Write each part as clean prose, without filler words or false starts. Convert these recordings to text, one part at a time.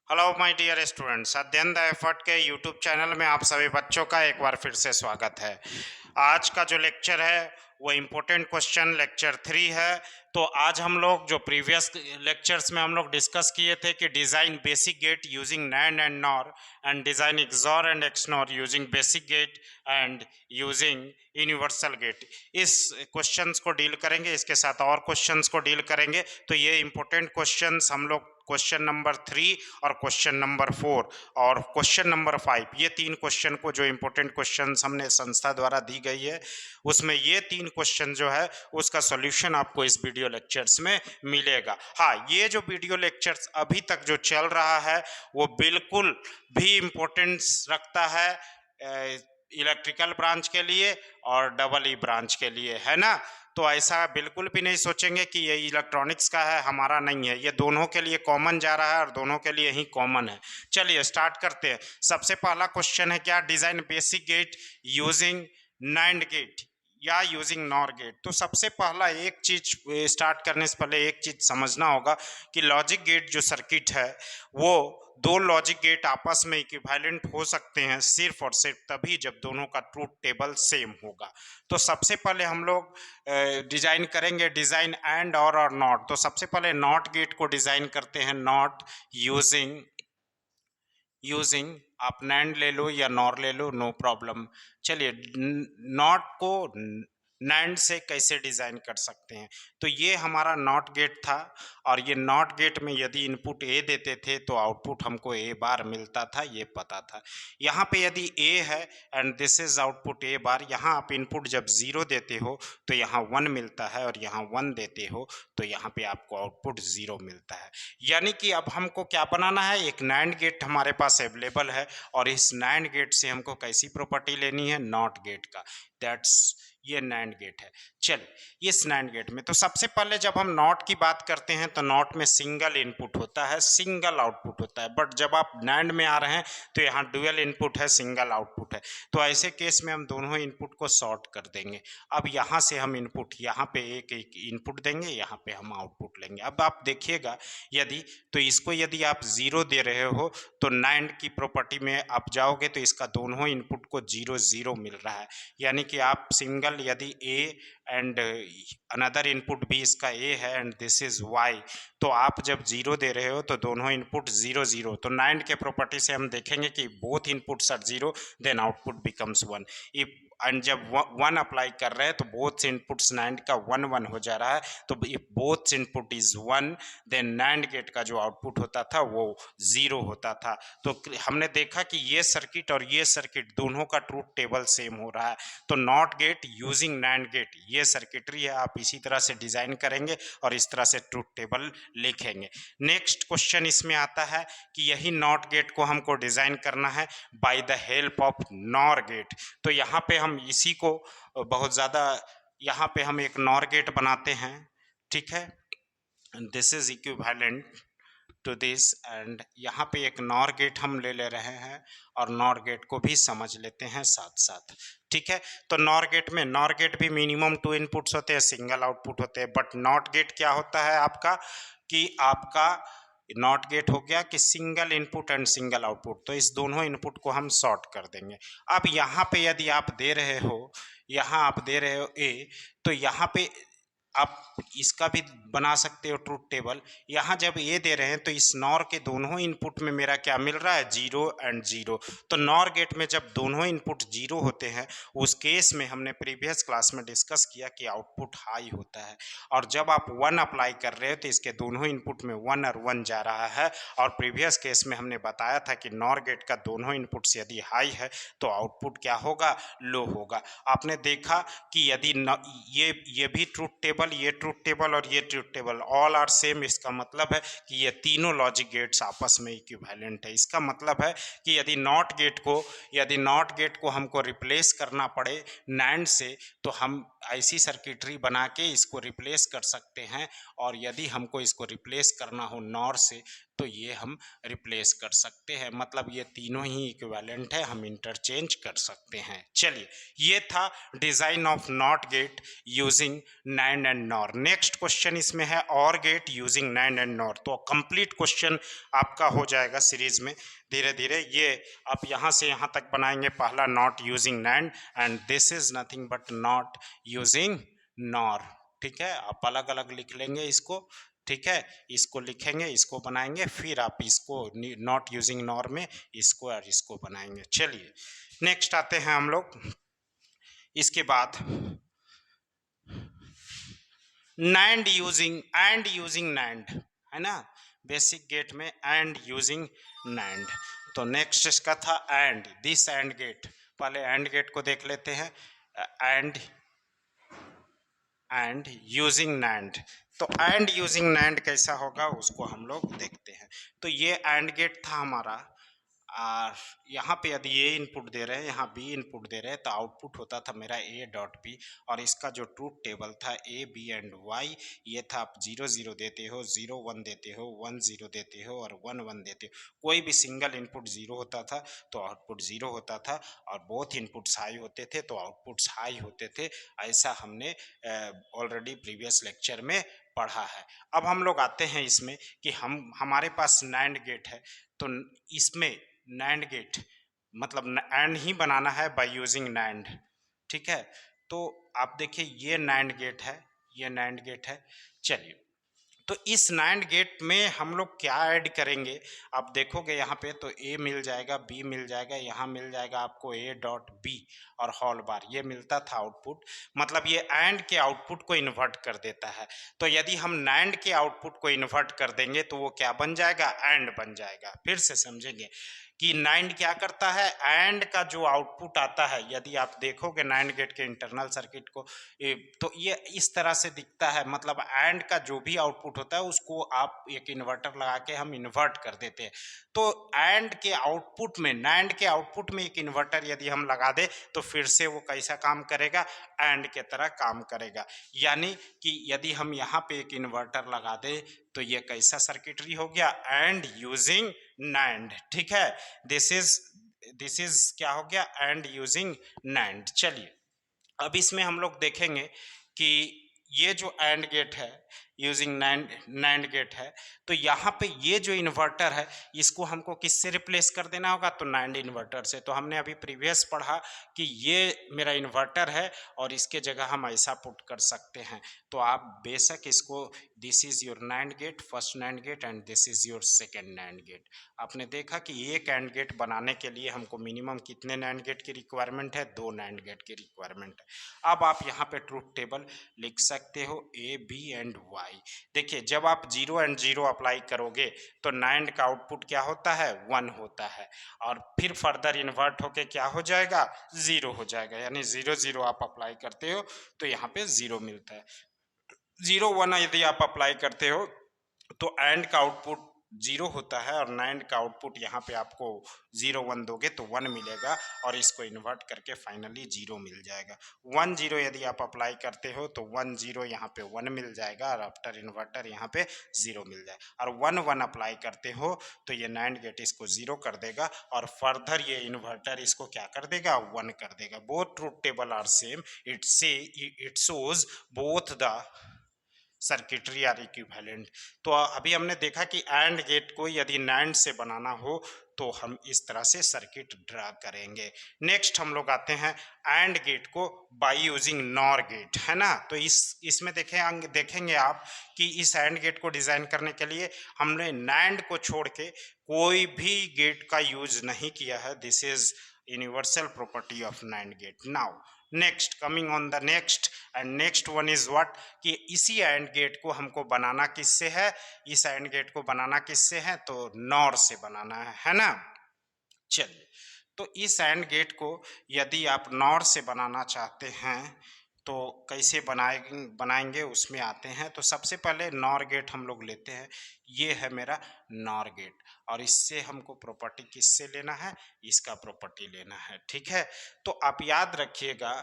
Hello my dear students, अध्ययन the effort के YouTube channel में आप सभी बच्चों का एक बार फिर से स्वागत है। आज का जो लेक्चर है वो इम्पोर्टेंट क्वेश्चन लेक्चर 3 है। तो आज हम लोग जो प्रीवियस लेक्चर्स में हम लोग डिस्कस किए थे कि design basic gate using NAND and NOR and design XOR and XNOR using basic gate and using universal gate, इस क्वेश्चंस को डील करेंगे। इसके साथ और क्वेश्चंस को डील करेंगे। तो ये इम्पोर्टेंट क्वेश्चंस हम लोग क्वेश्चन नंबर 3 और क्वेश्चन नंबर 4 और क्वेश्चन नंबर 5, ये तीन क्वेश्चन को, जो इंपॉर्टेंट क्वेश्चंस हमने संस्था द्वारा दी गई है, उसमें ये तीन क्वेश्चन जो है उसका सॉल्यूशन आपको इस वीडियो लेक्चर्स में मिलेगा। हाँ, ये जो वीडियो लेक्चर्स अभी तक जो चल रहा है वो बिल्कुल भी इम्पोर्टेंस रखता है इलेक्ट्रिकल ब्रांच के लिए और डबल ई ब्रांच के लिए, है ना। तो ऐसा बिल्कुल भी नहीं सोचेंगे कि ये इलेक्ट्रॉनिक्स का है, हमारा नहीं है। ये दोनों के लिए कॉमन जा रहा है और दोनों के लिए ही कॉमन है। चलिए स्टार्ट करते हैं। सबसे पहला क्वेश्चन है क्या, design basic gate using NAND gate या यूजिंग नॉर गेट। तो सबसे पहला एक चीज स्टार्ट करने से पहले एक चीज समझना होगा कि लॉजिक गेट जो सर्किट है वो दो लॉजिक गेट आपस में इक्विवेलेंट हो सकते हैं सिर्फ और सिर्फ तभी जब दोनों का ट्रूथ टेबल सेम होगा। तो सबसे पहले हम लोग डिजाइन करेंगे डिजाइन एंड और नॉट। तो सबसे पहले नॉट गेट को डिजाइन करते हैं, नॉट यूजिंग आप नैंड ले लो या नॉर ले लो, नो प्रॉब्लम। चलिए नॉट को नैंड से कैसे डिजाइन कर सकते हैं। तो ये हमारा नॉट गेट था और ये नॉट गेट में यदि इनपुट ए देते थे तो आउटपुट हमको ए बार मिलता था, ये पता था। यहाँ पे यदि ए है एंड दिस इज आउटपुट ए बार, यहाँ आप इनपुट जब 0 देते हो तो यहाँ 1 मिलता है और यहाँ 1 देते हो तो यहाँ पे आपको आउटपुट 0 मिलता है। यानी कि अब हमको क्या बनाना है, एक नैंड गेट हमारे पास अवेलेबल है और इस नैंड गेट से हमको कैसी प्रॉपर्टी लेनी है, नॉट गेट का। दैट्स ये नैंड गेट है। चलिए इस नैंड गेट में तो सबसे पहले जब हम नॉट की बात करते हैं तो नॉट में सिंगल इनपुट होता है, सिंगल आउटपुट होता है। बट जब आप नैंड में आ रहे हैं तो यहाँ डुअल इनपुट है, सिंगल आउटपुट है। तो ऐसे केस में हम दोनों इनपुट को शॉर्ट कर देंगे। अब यहाँ से हम इनपुट, यहाँ पे एक एक इनपुट देंगे, यहाँ पे हम आउटपुट लेंगे। अब आप देखिएगा यदि तो इसको यदि आप 0 दे रहे हो तो नैंड की प्रॉपर्टी में आप जाओगे तो इसका दोनों इनपुट को 0 0 मिल रहा है। यानी कि आप सिंगल यदि ए एंड अनदर इनपुट भी इसका ए है एंड दिस इज वाई, तो आप जब 0 दे रहे हो तो दोनों इनपुट 0 0। तो नैंड के प्रॉपर्टी से हम देखेंगे कि both inputs are 0 then output becomes 1। If and जब 1 अप्लाई कर रहे हैं तो बोथ इनपुट्स नैंड का 1 1 हो जा रहा है। तो if both input is 1 then NAND gate का जो आउटपुट होता था वो 0 होता था। तो हमने देखा कि ये सर्किट और ये सर्किट दोनों का ट्रूथ टेबल सेम हो रहा है। तो NOT gate using NAND gate ये सर्किटरी है, आप इसी तरह से डिजाइन करेंगे और इस तरह से ट्रूथ टेबल लिखेंगे। नेक्स्ट क्वेश्चन इसमें आता है कि यही नॉट गेट को हमको डिजाइन करना है by the help of NOR gate. तो यहाँ पे हम इसी को बहुत ज़्यादा, यहाँ पे हम एक नॉर गेट बनाते हैं, ठीक है। This is equivalent to this and यहाँ पे एक नॉर गेट हम ले रहे हैं और नॉर गेट को भी समझ लेते हैं साथ साथ, ठीक है। तो नॉर गेट भी मिनिमम 2 इनपुट्स होते हैं, सिंगल आउटपुट होते हैं। बट नॉट गेट क्या होता है आपका, कि आपका नॉट गेट हो गया कि single input and single output. तो इस दोनों इनपुट को हम शॉर्ट कर देंगे। अब यहाँ पे यदि आप दे रहे हो, यहाँ आप दे रहे हो ए, तो यहाँ पे आप इसका भी बना सकते हो ट्रूथ टेबल। यहाँ जब ए दे रहे हैं तो इस नॉर के दोनों इनपुट में मेरा क्या मिल रहा है, 0 एंड 0। तो नॉर गेट में जब दोनों इनपुट 0 होते हैं उस केस में हमने प्रीवियस क्लास में डिस्कस किया कि आउटपुट हाई होता है। और जब आप 1 अप्लाई कर रहे हो तो इसके दोनों इनपुट में 1 और 1 जा रहा है। और प्रीवियस केस में हमने बताया था कि नॉर गेट का दोनों इनपुट्स यदि हाई है तो आउटपुट क्या होगा, लो होगा। आपने देखा कि यदि ये भी ट्रूथ टेबल, ये ट्रूथ टेबल और ये truth table all are same, इसका मतलब है कि ये तीनों लॉजिक गेट्स आपस में इक्विवेलेंट है। इसका मतलब है कि यदि नॉट गेट को हमको रिप्लेस करना पड़े नैंड से तो हम ऐसी सर्किटरी बना के इसको रिप्लेस कर सकते हैं, और यदि हमको इसको रिप्लेस करना हो नॉर से तो ये हम रिप्लेस कर सकते हैं। मतलब ये तीनों ही इक्विवेलेंट है, हम इंटरचेंज कर सकते हैं। चलिए, ये था design of not gate using NAND and NOR. Next question इसमें है OR gate using NAND and NOR. तो कंप्लीट क्वेश्चन आपका हो जाएगा सीरीज में धीरे धीरे। ये आप यहाँ से यहाँ तक बनाएंगे। पहला not using NAND, and this is nothing but not using nor. ठीक है, आप अलग अलग लिख लेंगे इसको। ठीक है, इसको लिखेंगे, इसको बनाएंगे, फिर आप इसको नॉट यूजिंग नॉर में इसको और इसको बनाएंगे। चलिए नेक्स्ट आते हैं हम लोग। इसके बाद NAND using and using NAND, है ना, बेसिक गेट में एंड यूजिंग नैंड। तो नेक्स्ट इसका था एंड, दिस एंड गेट। पहले एंड गेट को देख लेते हैं। And using NAND. तो एंड यूजिंग नैंड कैसा होगा उसको हम लोग देखते हैं। तो ये एंड गेट था हमारा, और यहाँ पे यदि ए इनपुट दे रहे हैं, यहाँ बी इनपुट दे रहे हैं, तो आउटपुट होता था मेरा ए डॉट बी। और इसका जो ट्रूथ टेबल था ए बी एंड वाई, ये था आप 0 0 देते हो, 0 1 देते हो, 1 0 देते हो और 1 1 देते हो। कोई भी सिंगल इनपुट 0 होता था तो आउटपुट 0 होता था, और बोथ इनपुट्स हाई होते थे तो आउटपुट्स हाई होते थे। ऐसा हमने ऑलरेडी प्रीवियस लेक्चर में पढ़ा है। अब हम लोग आते हैं इसमें कि हमारे पास नैंड गेट है, तो इसमें नैंड गेट मतलब एंड ही बनाना है बाय यूजिंग नैंड। ठीक है, तो आप देखिए ये नैंड गेट है, ये नैंड गेट है। चलिए, तो इस नैंड गेट में हम लोग क्या ऐड करेंगे, आप देखोगे यहाँ पे तो ए मिल जाएगा, बी मिल जाएगा, यहाँ मिल जाएगा आपको ए डॉट बी और होल बार, ये मिलता था आउटपुट। मतलब ये एंड के आउटपुट को इन्वर्ट कर देता है। तो यदि हम नैंड के आउटपुट को इन्वर्ट कर देंगे तो वो क्या बन जाएगा, एंड बन जाएगा। फिर से समझेंगे कि नैंड क्या करता है, एंड का जो आउटपुट आता है, यदि आप देखोगे नैंड गेट के इंटरनल सर्किट को, तो ये इस तरह से दिखता है। मतलब एंड का जो भी आउटपुट होता है उसको आप एक इन्वर्टर लगा के हम इन्वर्ट कर देते हैं। तो एंड के आउटपुट में, नैंड के आउटपुट में एक इन्वर्टर यदि हम लगा दे तो फिर से वो कैसा काम करेगा, एंड के तरह काम करेगा। यानी कि यदि हम यहाँ पे एक इन्वर्टर लगा दे तो ये कैसा सर्किटरी हो गया, एंड यूजिंग नैंड। ठीक है, दिस इज क्या हो गया, एंड यूजिंग नैंड। चलिए, अब इसमें हम लोग देखेंगे कि ये जो एंड गेट है यूजिंग नैंड, नैंड गेट है, तो यहाँ पे ये जो इन्वर्टर है इसको हमको किससे रिप्लेस कर देना होगा, तो नैंड इन्वर्टर से। तो हमने अभी प्रीवियस पढ़ा कि ये मेरा इन्वर्टर है और इसके जगह हम ऐसा पुट कर सकते हैं। तो आप बेशक इसको, this is your NAND gate, first NAND gate, and this is your second NAND gate. आपने देखा कि एक एंड गेट बनाने के लिए हमको मिनिमम कितने नैंड गेट की रिक्वायरमेंट है, 2 नैंड गेट की रिक्वायरमेंट है। अब आप यहाँ पे ट्रूथ टेबल लिख सकते हो ए बी एंड वाई। देखिए, जब आप 0 एंड 0 अप्लाई करोगे तो नैंड का आउटपुट क्या होता है, 1 होता है, और फिर फर्दर इन्वर्ट होके क्या हो जाएगा, 0 हो जाएगा। यानी 0 0 आप अप्लाई करते हो तो यहाँ पे 0 मिलता है। 0 1 यदि आप अप्लाई करते हो तो एंड का आउटपुट 0 होता है, और नैंड का आउटपुट यहाँ पे आपको 0 1 दोगे तो 1 मिलेगा, और इसको इन्वर्ट करके फाइनली 0 मिल जाएगा। 1 0 यदि आप अप्लाई करते हो तो 1 0 यहाँ पे 1 मिल जाएगा, और आफ्टर इन्वर्टर यहाँ पे 0 मिल जाएगा। और 1 1 अप्लाई करते हो तो ये नैंड गेट इसको 0 कर देगा, और फर्दर ये इन्वर्टर इसको क्या कर देगा, 1 कर देगा। Both truth table are same, it shows both the circuitry are equivalent. तो अभी हमने देखा कि एंड गेट को यदि नैंड से बनाना हो तो हम इस तरह से सर्किट ड्रा करेंगे। नेक्स्ट हम लोग आते हैं एंड गेट को बाय यूजिंग नॉर गेट, है ना। तो इसमें देखेंगे आप कि इस एंड गेट को डिजाइन करने के लिए हमने नैंड को छोड़ के कोई भी गेट का यूज नहीं किया है। This is universal property of NAND gate. Now next, coming on the next, and next one is what, कि इसी एंड गेट को हमको बनाना किससे है, इस एंड गेट को बनाना किससे है, तो नॉर से बनाना है ना। चलिए, तो इस एंड गेट को यदि आप नॉर से बनाना चाहते हैं तो कैसे बनाएंगे उसमें आते हैं। तो सबसे पहले नॉर गेट हम लोग लेते हैं। ये है मेरा नॉर गेट और इससे हमको प्रॉपर्टी किससे लेना है, इसका प्रॉपर्टी लेना है। ठीक है, तो आप याद रखिएगा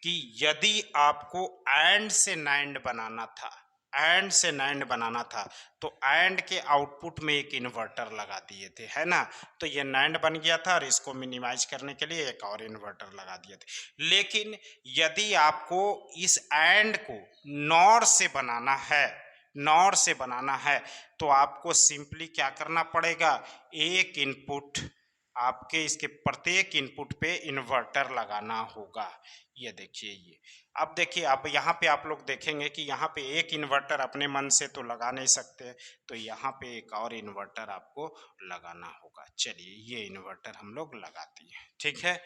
कि यदि आपको एंड से नाइंड बनाना था, एंड से नाइंड बनाना था, तो एंड के आउटपुट में एक इन्वर्टर लगा दिए थे, है ना। तो ये नाइंड बन गया था और इसको मिनिमाइज करने के लिए एक और इन्वर्टर लगा दिए थे। लेकिन यदि आपको इस एंड को नॉर से बनाना है, नॉर से बनाना है, तो आपको सिंपली क्या करना पड़ेगा, एक इनपुट, आपके इसके प्रत्येक इनपुट पे इन्वर्टर लगाना होगा। ये देखिए, ये अब देखिए, अब यहाँ पे आप लोग देखेंगे कि यहाँ पे एक इन्वर्टर अपने मन से तो लगा नहीं सकते, तो यहाँ पे एक और इन्वर्टर आपको लगाना होगा। चलिए, ये इन्वर्टर हम लोग लगाते हैं। ठीक है,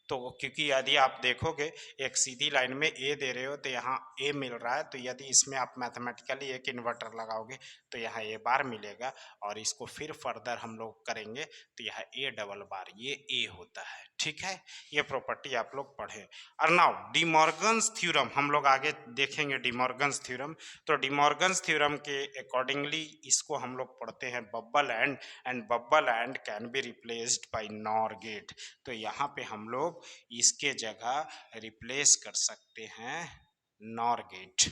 तो क्योंकि यदि आप देखोगे एक सीधी लाइन में ए दे रहे हो तो यहाँ ए मिल रहा है, तो यदि इसमें आप मैथमेटिकली एक इन्वर्टर लगाओगे तो यहाँ ए बार मिलेगा, और इसको फिर फर्दर हम लोग करेंगे तो यहाँ ए डबल बार, ये ए होता है। ठीक है, ये प्रॉपर्टी आप लोग पढ़े। और नाउ डिमॉर्गन्स थ्योरम हम लोग आगे देखेंगे। डिमॉर्गन्स थ्योरम, तो डिमॉर्गन्स थ्योरम के अकॉर्डिंगली इसको हम लोग पढ़ते हैं bubble and bubble and can be replaced by NOR gate. तो यहाँ पे हम लोग इसके जगह रिप्लेस कर सकते हैं नॉर गेट।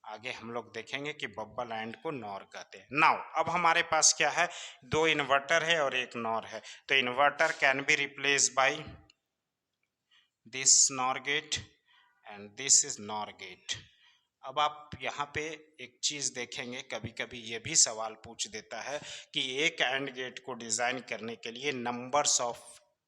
आगे हम लोग देखेंगे कि बब्बल एंड को नॉर कहते हैं। नाउ अब हमारे पास क्या है, दो इन्वर्टर है और एक नॉर है, तो inverter can be replace by this NOR gate and this is NOR gate. अब आप यहाँ पे एक चीज़ देखेंगे, कभी कभी ये भी सवाल पूछ देता है कि एक एंड गेट को डिज़ाइन करने के लिए नंबर्स ऑफ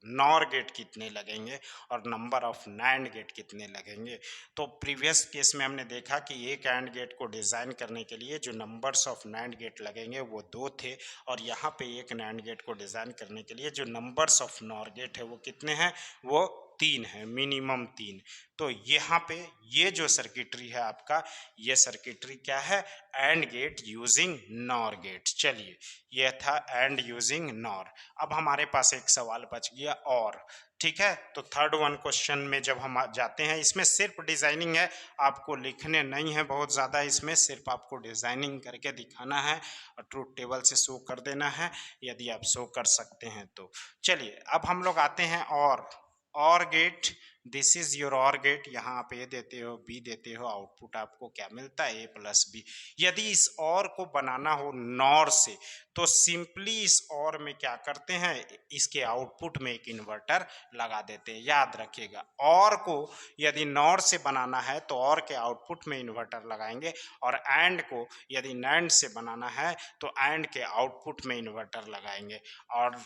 नॉर गेट कितने लगेंगे और नंबर ऑफ नैंड गेट कितने लगेंगे। तो प्रीवियस केस में हमने देखा कि एक एंड गेट को डिज़ाइन करने के लिए जो नंबर्स ऑफ नैंड गेट लगेंगे वो 2 थे, और यहाँ पे एक नैंड गेट को डिज़ाइन करने के लिए जो नंबर्स ऑफ नॉर गेट है वो कितने हैं, वो 3 है, मिनिमम 3। तो यहाँ पे ये जो सर्किटरी है आपका, ये सर्किटरी क्या है, AND gate using NOR gate. चलिए, ये था एंड यूजिंग नॉर। अब हमारे पास एक सवाल बच गया और। ठीक है, तो थर्ड वन क्वेश्चन में जब हम जाते हैं, इसमें सिर्फ डिजाइनिंग है, आपको लिखने नहीं है बहुत ज़्यादा, इसमें सिर्फ आपको डिजाइनिंग करके दिखाना है और ट्रूथ टेबल से शो कर देना है, यदि आप शो कर सकते हैं तो। चलिए, अब हम लोग आते हैं और गेट, दिस इज योर और गेट। यहाँ आप ए देते हो, बी देते हो, आउटपुट आपको क्या मिलता है, ए प्लस बी। यदि इस और को बनाना हो नॉर से, तो सिंपली इस और में क्या करते हैं, इसके आउटपुट में एक इन्वर्टर लगा देते हैं। याद रखिएगा, और को यदि नॉर से बनाना है तो और के आउटपुट में इन्वर्टर लगाएंगे, और एंड को यदि नैंड से बनाना है तो एंड के आउटपुट में इन्वर्टर लगाएंगे। और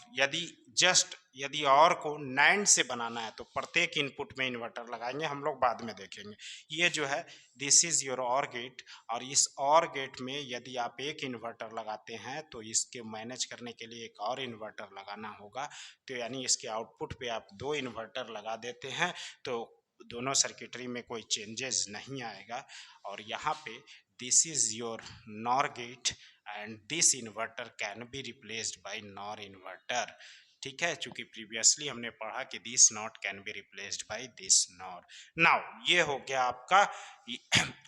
यदि और को नैंड से बनाना है तो प्रत्येक इनपुट में इन्वर्टर लगाएंगे, हम लोग बाद में देखेंगे। ये जो है, दिस इज योर और गेट, और इस और गेट में यदि आप एक इन्वर्टर लगाते हैं तो इसके मैनेज करने के लिए एक और इन्वर्टर लगाना होगा। तो यानी इसके आउटपुट पे आप 2 इन्वर्टर लगा देते हैं तो दोनों सर्किटरी में कोई चेंजेस नहीं आएगा। और यहाँ पे this is your NOR gate and this inverter can be replaced by NOR inverter. ठीक है, चूंकि प्रीवियसली हमने पढ़ा कि this NOT can be replaced by this NOR. Now ये हो गया आपका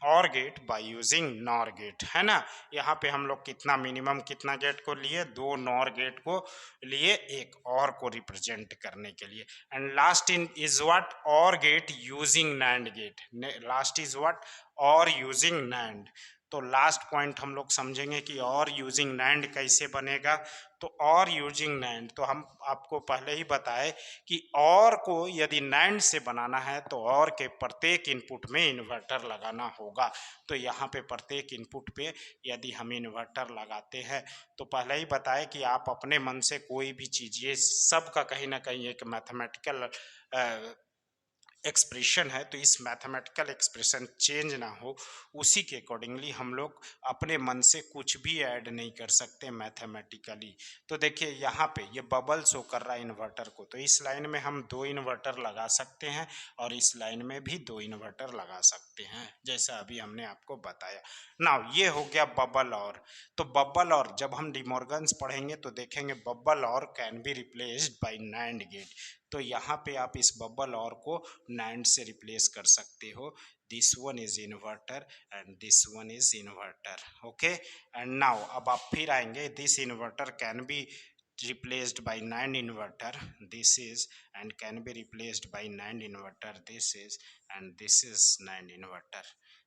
OR gate by using NOR gate, है ना। यहाँ पे हम लोग कितना मिनिमम कितना गेट को लिए, 2 नॉर गेट को लिए एक और को रिप्रेजेंट करने के लिए। And last in is what, OR gate using NAND gate. Last is what, OR using NAND. तो लास्ट पॉइंट हम लोग समझेंगे कि और यूजिंग नैंड कैसे बनेगा। तो और यूजिंग नैंड, तो हम आपको पहले ही बताए कि और को यदि नैंड से बनाना है तो और के प्रत्येक इनपुट में इन्वर्टर लगाना होगा। तो यहाँ पे प्रत्येक इनपुट पे यदि हम इन्वर्टर लगाते हैं, तो पहले ही बताए कि आप अपने मन से कोई भी चीज़, ये सब का कहीं ना कहीं एक मैथमेटिकल एक्सप्रेशन है, तो इस मैथमेटिकल एक्सप्रेशन चेंज ना हो, उसी के अकॉर्डिंगली हम लोग अपने मन से कुछ भी ऐड नहीं कर सकते मैथमेटिकली। तो देखिए, यहाँ पे ये बबल शो कर रहा है इन्वर्टर को, तो इस लाइन में हम 2 इन्वर्टर लगा सकते हैं और इस लाइन में भी 2 इन्वर्टर लगा सकते हैं, जैसा अभी हमने आपको बताया। नाउ ये हो गया बबल और। तो बबल और जब हम डिमॉर्गन्स पढ़ेंगे तो देखेंगे bubble OR can be replaced by NAND gate. तो यहाँ पे आप इस बबल और को NAND से रिप्लेस कर सकते हो. This one is inverter and this one is inverter. Okay, and now अब आप फिर आएंगे. This inverter can B replaced by NAND inverter, this is, and can be replaced by NAND inverter, this is, and this is NAND inverter.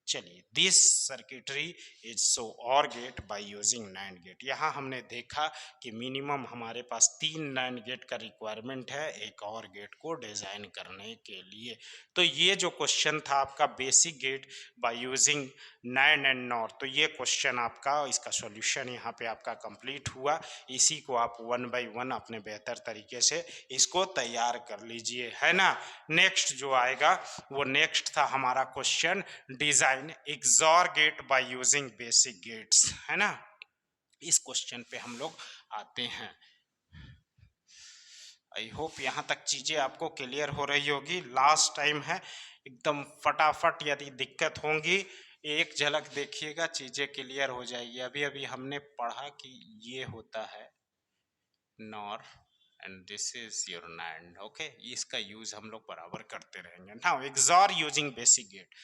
चलिए, this circuitry is so OR gate by using NAND gate. यहाँ हमने देखा कि minimum हमारे पास 3 NAND gate का requirement है एक और गेट को डिजाइन करने के लिए. तो ये जो क्वेश्चन था आपका basic gate by using NAND and NOR, तो ये क्वेश्चन आपका, इसका सॉल्यूशन यहाँ पे आपका कंप्लीट हुआ. इसी को आप 1 बाय 1 अपने बेहतर तरीके से इसको तैयार कर लीजिए, है ना. नेक्स्ट जो आएगा वो नेक्स्ट था हमारा question design XOR gate by using basic gates, है ना. इस क्वेश्चन पे हम लोग आते हैं. आई होप यहाँ तक चीजें आपको क्लियर हो रही होगी. लास्ट टाइम है, एकदम फटाफट. यदि दिक्कत होंगी एक झलक देखिएगा, चीजें क्लियर हो जाएगी. अभी अभी हमने पढ़ा कि ये होता है NOR and this is your NAND. Okay, इसका यूज हम लोग बराबर करते रहेंगे. Now XOR using basic gate,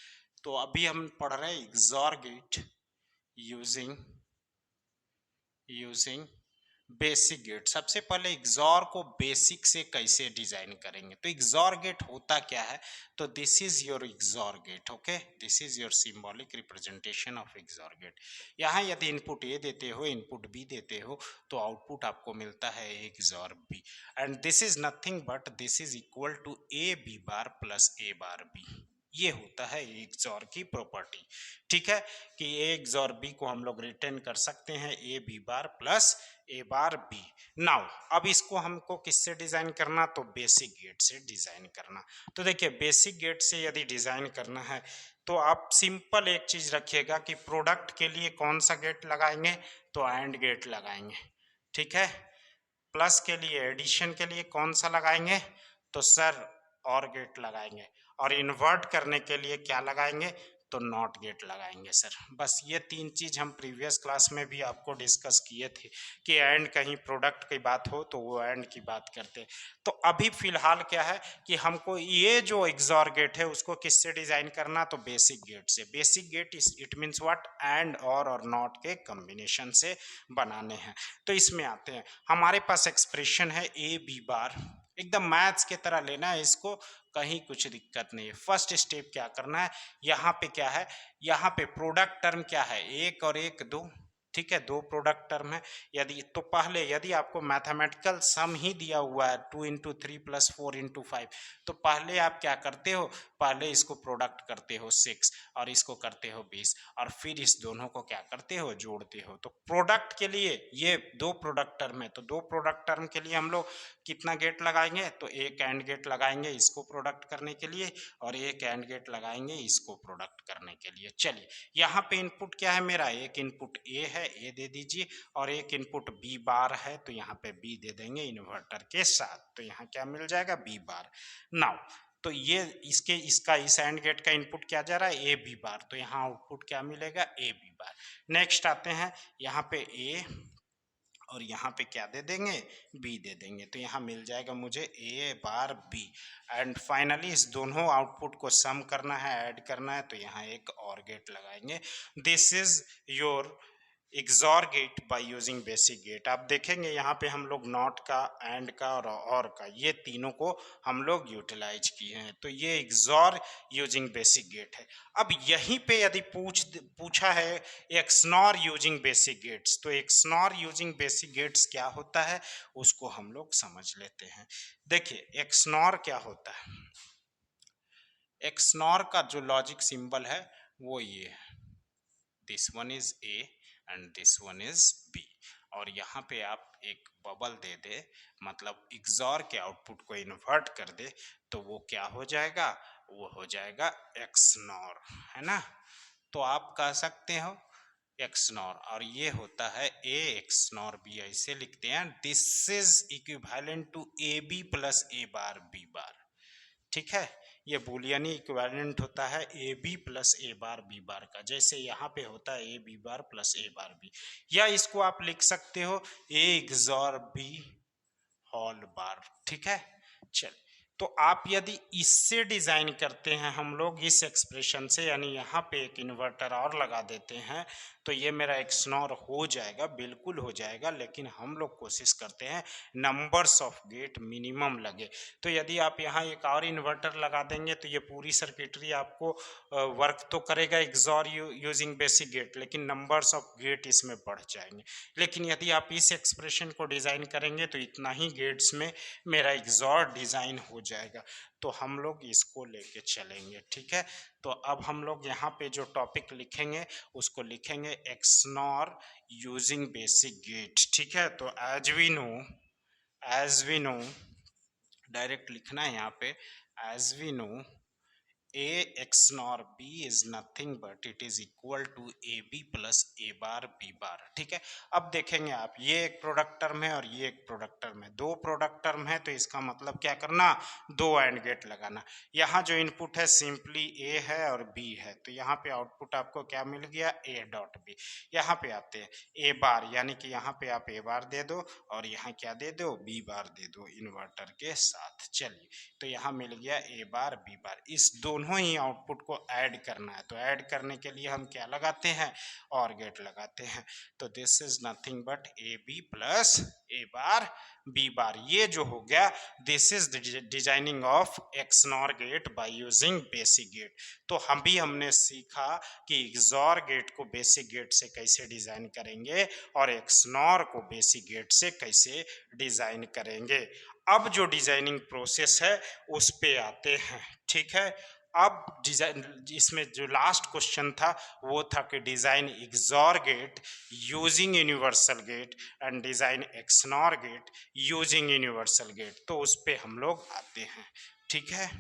तो अभी हम पढ़ रहे हैं XOR gate using basic gate. सबसे पहले XOR को बेसिक से कैसे डिजाइन करेंगे. तो XOR गेट होता क्या है, तो this is your XOR gate. Okay, this is your symbolic representation of XOR gate. यहाँ यदि इनपुट A देते हो, इनपुट B देते हो, तो आउटपुट आपको मिलता है XOR B. And this is nothing but this is equal to AB bar plus A bar B. ये होता है XOR की प्रॉपर्टी. ठीक है, कि A XOR B को हम लोग रिटर्न कर सकते हैं AB bar plus A bar B. Now अब इसको हमको किससे डिजाइन करना, तो बेसिक गेट से डिजाइन करना. तो देखिए, बेसिक गेट से यदि डिजाइन करना है तो आप सिंपल एक चीज रखिएगा कि प्रोडक्ट के लिए कौन सा गेट लगाएंगे, तो AND गेट लगाएंगे. ठीक है, प्लस के लिए, एडिशन के लिए कौन सा लगाएंगे, तो सर OR गेट लगाएंगे. और इन्वर्ट करने के लिए क्या लगाएंगे, तो NOT गेट लगाएंगे सर. बस ये 3 चीज हम प्रीवियस क्लास में भी आपको डिस्कस किए थे कि एंड कहीं प्रोडक्ट की बात हो तो वो एंड की बात करते. तो अभी फिलहाल क्या है कि हमको ये जो XOR गेट है उसको किससे डिजाइन करना, तो बेसिक गेट से. Basic get it means what, and और नॉट के कॉम्बिनेशन से बनाने हैं. तो इसमें आते हैं, हमारे पास एक्सप्रेशन है AB बार. एकदम मैथ्स के तरह लेना है इसको, कहीं कुछ दिक्कत नहीं है. फर्स्ट स्टेप क्या करना है, यहाँ पे क्या है, यहाँ पे प्रोडक्ट टर्म क्या है, 1 और 1 2. ठीक है, 2 प्रोडक्ट टर्म है. यदि तो पहले यदि आपको मैथमेटिकल सम ही दिया हुआ है 2 इंटू 3 प्लस 4 इंटू 5, तो पहले आप क्या करते हो, पहले इसको प्रोडक्ट करते हो 6 और इसको करते हो 20 और फिर इस दोनों को क्या करते हो, जोड़ते हो. तो प्रोडक्ट के लिए ये 2 प्रोडक्ट टर्म है, तो 2 प्रोडक्ट टर्म के लिए हम लोग कितना गेट लगाएंगे, तो एक एंड गेट लगाएंगे इसको प्रोडक्ट करने के लिए और एक एंड गेट लगाएंगे इसको प्रोडक्ट करने के लिए. चलिए, यहाँ पे इनपुट क्या है मेरा, एक इनपुट A है, A दे दीजिए, और एक इनपुट B बार है, तो यहाँ पे B दे देंगे इन्वर्टर के साथ. तो यहाँ क्या मिल जाएगा, B बार. नाउ तो ये इसका इस एंड गेट का इनपुट क्या जा रहा है, AB बार. तो यहाँ आउटपुट क्या मिलेगा, AB बार. नेक्स्ट आते हैं, यहाँ पे A और यहाँ पे क्या दे देंगे, B दे देंगे. तो यहाँ मिल जाएगा मुझे A bar B. And finally इस दोनों आउटपुट को सम करना है, ऐड करना है, तो यहाँ एक और गेट लगाएंगे. This is your XOR gate by using basic gate. आप देखेंगे यहाँ पे हम लोग नॉट का, एंड का और का, ये तीनों को हम लोग यूटिलाइज किए हैं. तो ये XOR यूजिंग बेसिक गेट है. अब यहीं पे यदि पूछा है XNOR यूजिंग बेसिक गेट्स, तो XNOR यूजिंग बेसिक गेट्स क्या होता है उसको हम लोग समझ लेते हैं. देखिए, XNOR क्या होता है, XNOR का जो लॉजिक सिंबल है वो ये है, this one is A and this one is B. और यहाँ पे आप एक बबल दे दे, मतलब XOR के आउटपुट को इन्वर्ट कर दे, तो वो क्या हो जाएगा, वो हो जाएगा XNOR, है ना. तो आप कह सकते हो XNOR, और ये होता है A XNOR B, ऐसे लिखते हैं. This is equivalent to AB plus A bar B bar. ठीक है, ये बूलियनी इक्विवेलेंट होता है AB plus A bar B bar का, जैसे यहाँ पे होता है AB bar plus A bar B. या इसको आप लिख सकते हो A XOR B whole bar. ठीक है, चल तो आप यदि इससे डिज़ाइन करते हैं हम लोग इस एक्सप्रेशन से, यानी यहाँ पे एक इन्वर्टर और लगा देते हैं, तो ये मेरा एक्सनॉर हो जाएगा, बिल्कुल हो जाएगा। लेकिन हम लोग कोशिश करते हैं नंबर्स ऑफ गेट मिनिमम लगे। तो यदि आप यहाँ एक और इन्वर्टर लगा देंगे तो ये पूरी सर्किटरी आपको वर्क तो करेगा एक्सॉर यूजिंग बेसिक गेट, लेकिन नंबर्स ऑफ गेट इसमें बढ़ जाएंगे। लेकिन यदि आप इस एक्सप्रेशन को डिज़ाइन करेंगे तो इतना ही गेट्स में मेरा एक्सॉर डिज़ाइन हो जाएगा। तो हम लोग इसको लेके चलेंगे, ठीक है। तो अब हम लोग यहाँ पे जो टॉपिक लिखेंगे उसको लिखेंगे एक्सनॉर यूजिंग बेसिक गेट, ठीक है। तो एज वी नो डायरेक्ट लिखना है यहाँ पे, as we know a XNOR b is nothing but it is equal to ab plus a bar b bar, ठीक है। अब देखेंगे आप, ये एक प्रोडक्ट टर्म है और ये एक प्रोडक्ट टर्म है, दो प्रोडक्ट टर्म है, तो इसका मतलब क्या करना, दो एंड गेट लगाना। यहाँ जो इनपुट है सिंपली a है और b है, तो यहाँ पे आउटपुट आपको क्या मिल गया, a डॉट b। यहाँ पे आते हैं a बार, यानी कि यहाँ पे आप a बार दे दो और यहाँ क्या दे दो, b बार दे दो इन्वर्टर के साथ। चलिए, तो यहाँ मिल गया a बार b बार। इस दोनों ही आउटपुट को ऐड करना है, तो ऐड करने के लिए हम क्या लगाते हैं, और गेट लगाते हैं। तो this is nothing but A B plus A bar B bar. ये जो हो गया, this is designing of XNOR gate by using basic gate. तो हमने सीखा कि एक्सॉर गेट को बेसिक गेट से कैसे डिजाइन करेंगे और एक्सनॉर को बेसिक गेट से कैसे डिजाइन करेंगे। अब जो डिजाइनिंग प्रोसेस है उस पे आते हैं, ठीक है। अब डिजाइन, इसमें जो लास्ट क्वेश्चन था वो था कि design XOR gate using universal gate and design XNOR gate using universal gate. तो उस पे हम लोग आते हैं, ठीक है।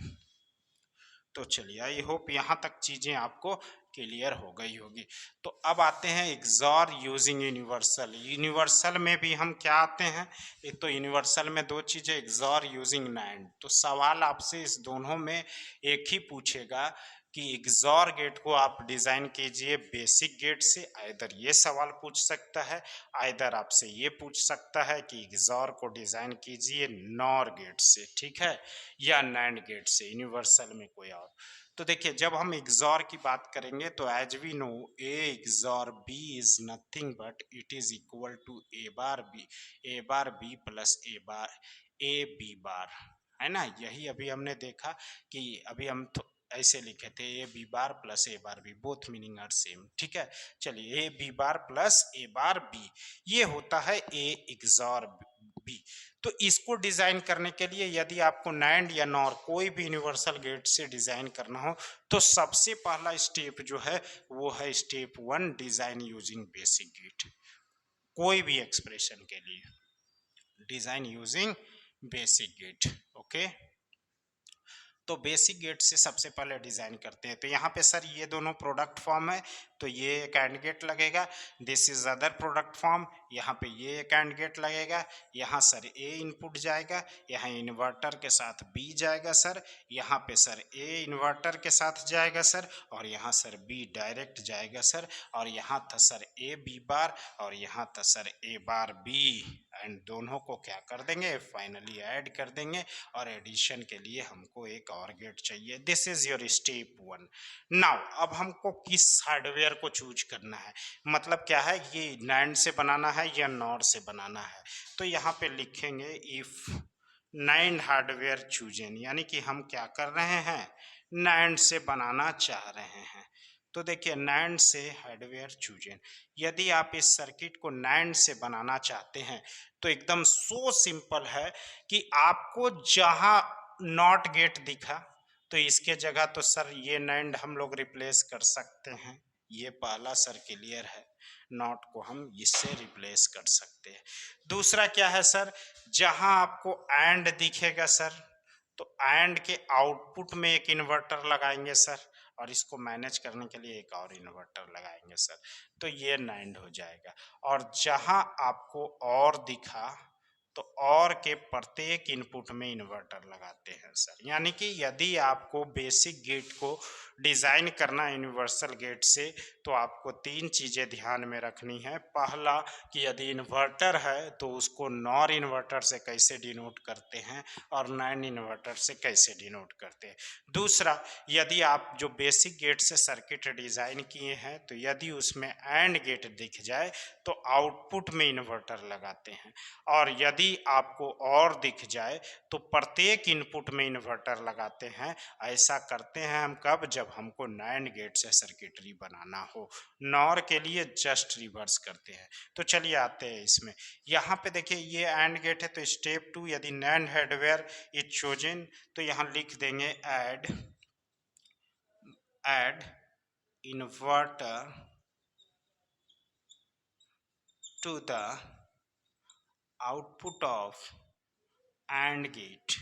तो चलिए, आई होप यहाँ तक चीज़ें आपको क्लियर हो गई होगी। तो अब आते हैं एक्सॉर यूजिंग यूनिवर्सल। यूनिवर्सल में भी हम क्या आते हैं, एक तो यूनिवर्सल में दो चीज़ें, एक्सॉर यूजिंग नैंड। तो सवाल आपसे इस दोनों में एक ही पूछेगा कि एक्सॉर गेट को आप डिज़ाइन कीजिए बेसिक गेट से। आइदर ये सवाल पूछ सकता है, आइदर आपसे ये पूछ सकता है कि एक्सॉर को डिज़ाइन कीजिए नॉर गेट से, ठीक है, या नैंड गेट से, यूनिवर्सल में कोई और। तो देखिए, जब हम एक्सॉर की बात करेंगे तो as we know A XOR B is nothing but it is equal to A bar B plus A B bar, है ना। यही अभी हमने देखा कि अभी हम ऐसे लिखे थे, A B bar plus A bar B, both meaning are same, ठीक है। चलिए, A B bar plus A bar B, ये होता है ए एक्सॉर बी। तो इसको डिजाइन करने के लिए यदि आपको नैंड या नॉर कोई भी यूनिवर्सल गेट से डिजाइन करना हो तो सबसे पहला स्टेप जो है वो है step 1, design using basic gate. कोई भी एक्सप्रेशन के लिए design using basic gate, okay. तो बेसिक गेट से सबसे पहले डिजाइन करते हैं। तो यहाँ पे सर ये दोनों प्रोडक्ट फॉर्म है, तो ये एक एंड गेट लगेगा। This is other product form, यहाँ पे ये एक एंड गेट लगेगा। यहाँ सर ए इनपुट जाएगा, यहाँ इन्वर्टर के साथ बी जाएगा सर, यहाँ पे सर ए इन्वर्टर के साथ जाएगा सर, और यहाँ सर बी डायरेक्ट जाएगा सर, और यहाँ था सर ए बी बार, और यहाँ था sir A bar B, and दोनों को क्या कर देंगे, फाइनली ऐड कर देंगे। और एडिशन के लिए हमको एक और गेट चाहिए। This is your step 1। Now अब हमको किस हार्डवेयर को चूज करना है, मतलब क्या है, ये नैंड से बनाना है या नॉर से बनाना है। तो यहाँ पे लिखेंगे इफ नैंड हार्डवेयर चूजन, यानी कि हम क्या कर रहे हैं, नैंड से बनाना चाह रहे हैं। तो देखिए, नैंड से हार्डवेयर चूजन, यदि आप इस सर्किट को नैंड से बनाना चाहते हैं तो एकदम सो सिंपल है कि आपको जहां नॉट गेट दिखा तो इसके जगह तो सर ये नैंड हम लोग रिप्लेस कर सकते हैं। ये पहला सर क्लियर है, नॉट को हम इससे रिप्लेस कर सकते हैं। दूसरा क्या है सर, जहां आपको एंड दिखेगा सर तो एंड के आउटपुट में एक इन्वर्टर लगाएंगे सर, और इसको मैनेज करने के लिए एक और इन्वर्टर लगाएंगे सर, तो ये नैंड हो जाएगा। और जहां आपको और दिखा तो और के प्रत्येक इनपुट में इन्वर्टर लगाते हैं सर। यानी कि यदि आपको बेसिक गेट को डिज़ाइन करना है यूनिवर्सल गेट से, तो आपको तीन चीज़ें ध्यान में रखनी है। पहला कि यदि इन्वर्टर है तो उसको नॉर इन्वर्टर से कैसे डिनोट करते हैं और नैन इन्वर्टर से कैसे डिनोट करते हैं। दूसरा, यदि आप जो बेसिक गेट से सर्किट डिज़ाइन किए हैं तो यदि उसमें एंड गेट दिख जाए तो आउटपुट में इन्वर्टर लगाते हैं, और यदि आपको और दिख जाए तो प्रत्येक इनपुट में इन्वर्टर लगाते हैं। ऐसा करते हैं हम कब? जब हमको नैंड गेट से सर्किटरी बनाना हो। नॉर के लिए जस्ट रिवर्स करते हैं। तो चलिए आते हैं इसमें। यहाँ पे देखिए ये एंड गेट है, तो स्टेप 2, यदि नैंड हार्डवेयर इज चोजन तो यहाँ लिख देंगे add inverter to the output of AND gate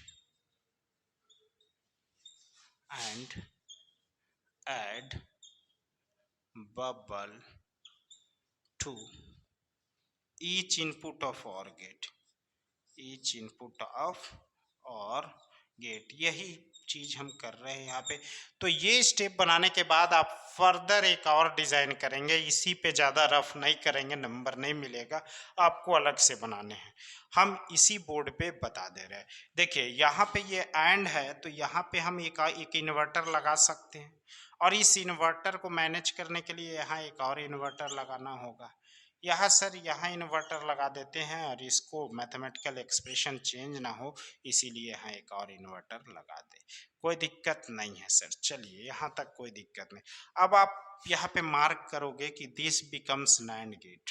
and add bubble to each input of OR gate, each input of OR gate। यही चीज हम कर रहे हैं यहाँ पे। तो ये स्टेप बनाने के बाद आप फर्दर एक और डिजाइन करेंगे, इसी पे ज्यादा रफ नहीं करेंगे, नंबर नहीं मिलेगा, आपको अलग से बनाने हैं। हम इसी बोर्ड पे बता दे रहे हैं। देखिए यहाँ पे ये एंड है, तो यहाँ पे हम एक इन्वर्टर लगा सकते हैं, और इस इन्वर्टर को मैनेज करने के लिए यहाँ एक और इन्वर्टर लगाना होगा। यहाँ सर यहाँ इन्वर्टर लगा देते हैं, और इसको मैथमेटिकल एक्सप्रेशन चेंज ना हो इसीलिए यहाँ एक और इन्वर्टर लगा दे। कोई दिक्कत नहीं है सर, चलिए यहाँ तक कोई दिक्कत नहीं। अब आप यहाँ पे मार्क करोगे कि this becomes NAND gate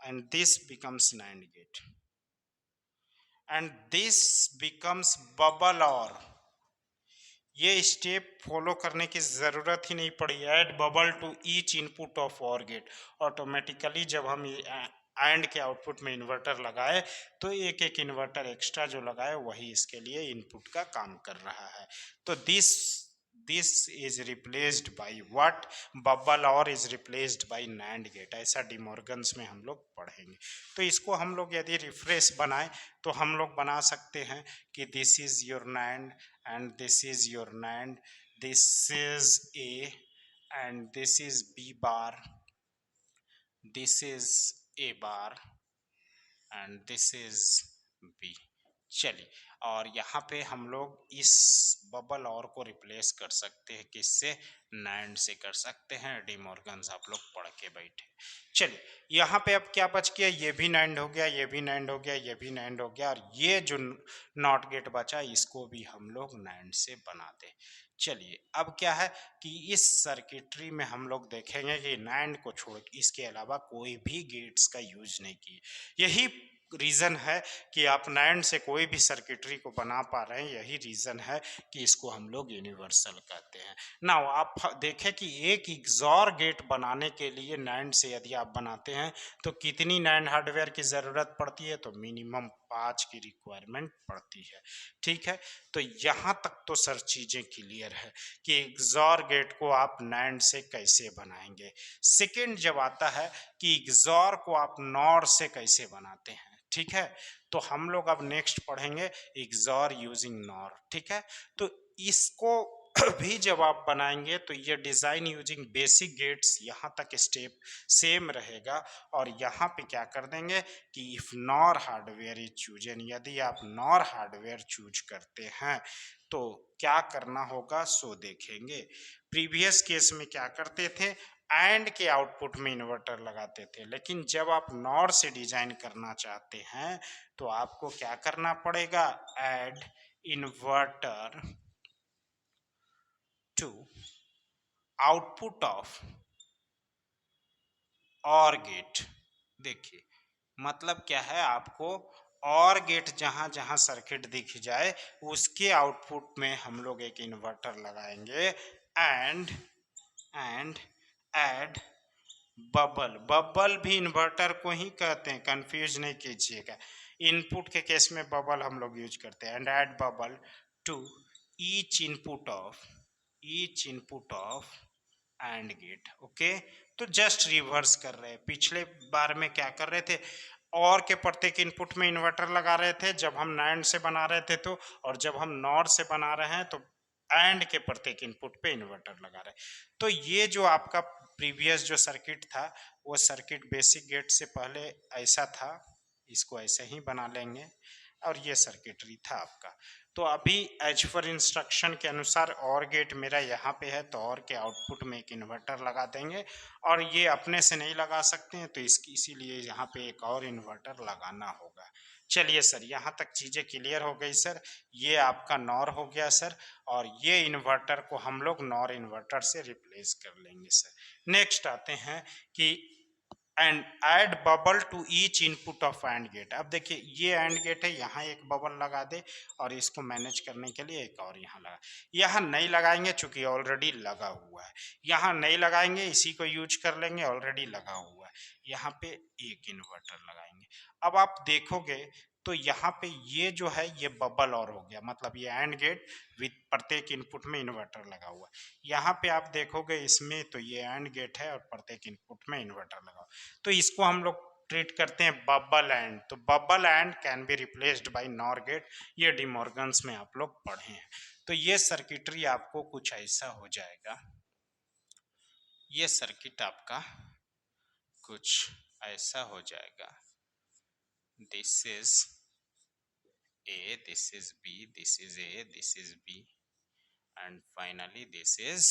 and this becomes NAND gate and this becomes bubble OR। ये स्टेप फॉलो करने की ज़रूरत ही नहीं पड़ी। Add bubble to each input of OR gate. Automatically जब हम एंड के आउटपुट में इन्वर्टर लगाए तो एक एक इन्वर्टर एक्स्ट्रा जो लगाए वही इसके लिए इनपुट का काम कर रहा है। तो this is replaced by what? Bubble OR is replaced by NAND gate. ऐसा डिमॉर्गन्स में हम लोग पढ़ेंगे। तो इसको हम लोग यदि रिफ्रेश बनाए तो हम लोग बना सकते हैं कि this is your NAND and this is your NAND, this is A and this is B bar, this is A bar and this is B। चलिए, और यहाँ पे हम लोग इस बबल और को रिप्लेस कर सकते हैं, किससे? नैंड से कर सकते हैं। डिमॉर्गन्स आप लोग पढ़ के बैठे। चलिए यहाँ पे अब क्या बच गया? ये भी नैंड हो गया, ये भी नैंड हो गया, ये भी नैंड हो गया, और ये जो नॉट गेट बचा इसको भी हम लोग नैंड से बना दें। चलिए अब क्या है कि इस सर्किटरी में हम लोग देखेंगे कि नैंड को छोड़ इसके अलावा कोई भी गेट्स का यूज नहीं किए। यही रीज़न है कि आप नैंड से कोई भी सर्किटरी को बना पा रहे हैं, यही रीज़न है कि इसको हम लोग यूनिवर्सल कहते हैं। नाउ आप देखें कि एक इग्जॉर गेट बनाने के लिए नैंड से यदि आप बनाते हैं तो कितनी नैंड हार्डवेयर की ज़रूरत पड़ती है? तो मिनिमम 5 की रिक्वायरमेंट पड़ती है। ठीक है, तो यहाँ तक तो सर चीज़ें क्लियर है कि इग्जॉर गेट को आप नैंड से कैसे बनाएंगे। सेकेंड जब आता है कि इग्जॉर को आप नॉर से कैसे बनाते हैं। ठीक है, तो हम लोग अब नेक्स्ट पढ़ेंगे इग्जॉर यूजिंग नॉर। ठीक है, तो इसको भी जब आप बनाएंगे तो ये डिजाइन यूजिंग बेसिक गेट्स यहाँ तक स्टेप सेम रहेगा, और यहाँ पे क्या कर देंगे कि if nor hardware is chosen, यदि आप नॉर हार्डवेयर चूज करते हैं तो क्या करना होगा सो देखेंगे। प्रीवियस केस में क्या करते थे? एंड के आउटपुट में इन्वर्टर लगाते थे, लेकिन जब आप नॉर से डिजाइन करना चाहते हैं तो आपको क्या करना पड़ेगा? Add inverter to output of OR gate. देखिए मतलब क्या है, आपको OR गेट जहां जहां सर्किट दिख जाए उसके आउटपुट में हम लोग एक इन्वर्टर लगाएंगे। एंड ऐड बबल भी इन्वर्टर को ही कहते हैं, कंफ्यूज नहीं कीजिएगा। इनपुट के केस में बबल हम लोग यूज करते हैं। And add bubble to each input of AND gate. Okay, तो जस्ट रिवर्स कर रहे हैं। पिछले बार में क्या कर रहे थे? और के प्रत्येक इनपुट में इन्वर्टर लगा रहे थे जब हम नैंड से बना रहे थे तो, और जब हम नॉर से बना रहे हैं तो एंड के प्रत्येक इनपुट पे इन्वर्टर लगा रहे हैं। तो ये जो आपका प्रीवियस जो सर्किट था वो सर्किट बेसिक गेट से पहले ऐसा था, इसको ऐसे ही बना लेंगे, और ये सर्किटरी था आपका। तो अभी एज पर इंस्ट्रक्शन के अनुसार और गेट मेरा यहाँ पे है, तो और के आउटपुट में एक इन्वर्टर लगा देंगे, और ये अपने से नहीं लगा सकते हैं तो इसकी इसीलिए यहाँ पे एक और इन्वर्टर लगाना होगा। चलिए सर, यहाँ तक चीज़ें क्लियर हो गई सर। ये आपका नॉर हो गया सर, और ये इन्वर्टर को हम लोग नॉर इन्वर्टर से रिप्लेस कर लेंगे सर। नेक्स्ट आते हैं कि and add bubble to each input of AND gate. अब देखिए ये एंड गेट है, यहाँ एक बबल लगा दे, और इसको मैनेज करने के लिए एक और यहाँ लगा। यहाँ नहीं लगाएंगे चूंकि ऑलरेडी लगा हुआ है, यहाँ नहीं लगाएंगे, इसी को यूज कर लेंगे, ऑलरेडी लगा हुआ है। यहाँ पे एक इन्वर्टर लगाएंगे। अब आप देखोगे तो यहाँ पे ये जो है ये बबल और हो गया, मतलब ये एंड गेट विद प्रत्येक इनपुट में इन्वर्टर लगा हुआ है। यहाँ पे आप देखोगे इसमें तो ये एंड गेट है और प्रत्येक इनपुट में इन्वर्टर लगा हुआ है। तो इसको हम लोग ट्रीट करते हैं बबल एंड। तो bubble and can be replaced by NOR gate, ये डिमॉर्गन्स में आप लोग पढ़े हैं। तो ये सर्किटरी आपको कुछ ऐसा हो जाएगा, ये सर्किट आपका कुछ ऐसा हो जाएगा। This is A, this is B, this is A, this is B, and finally this is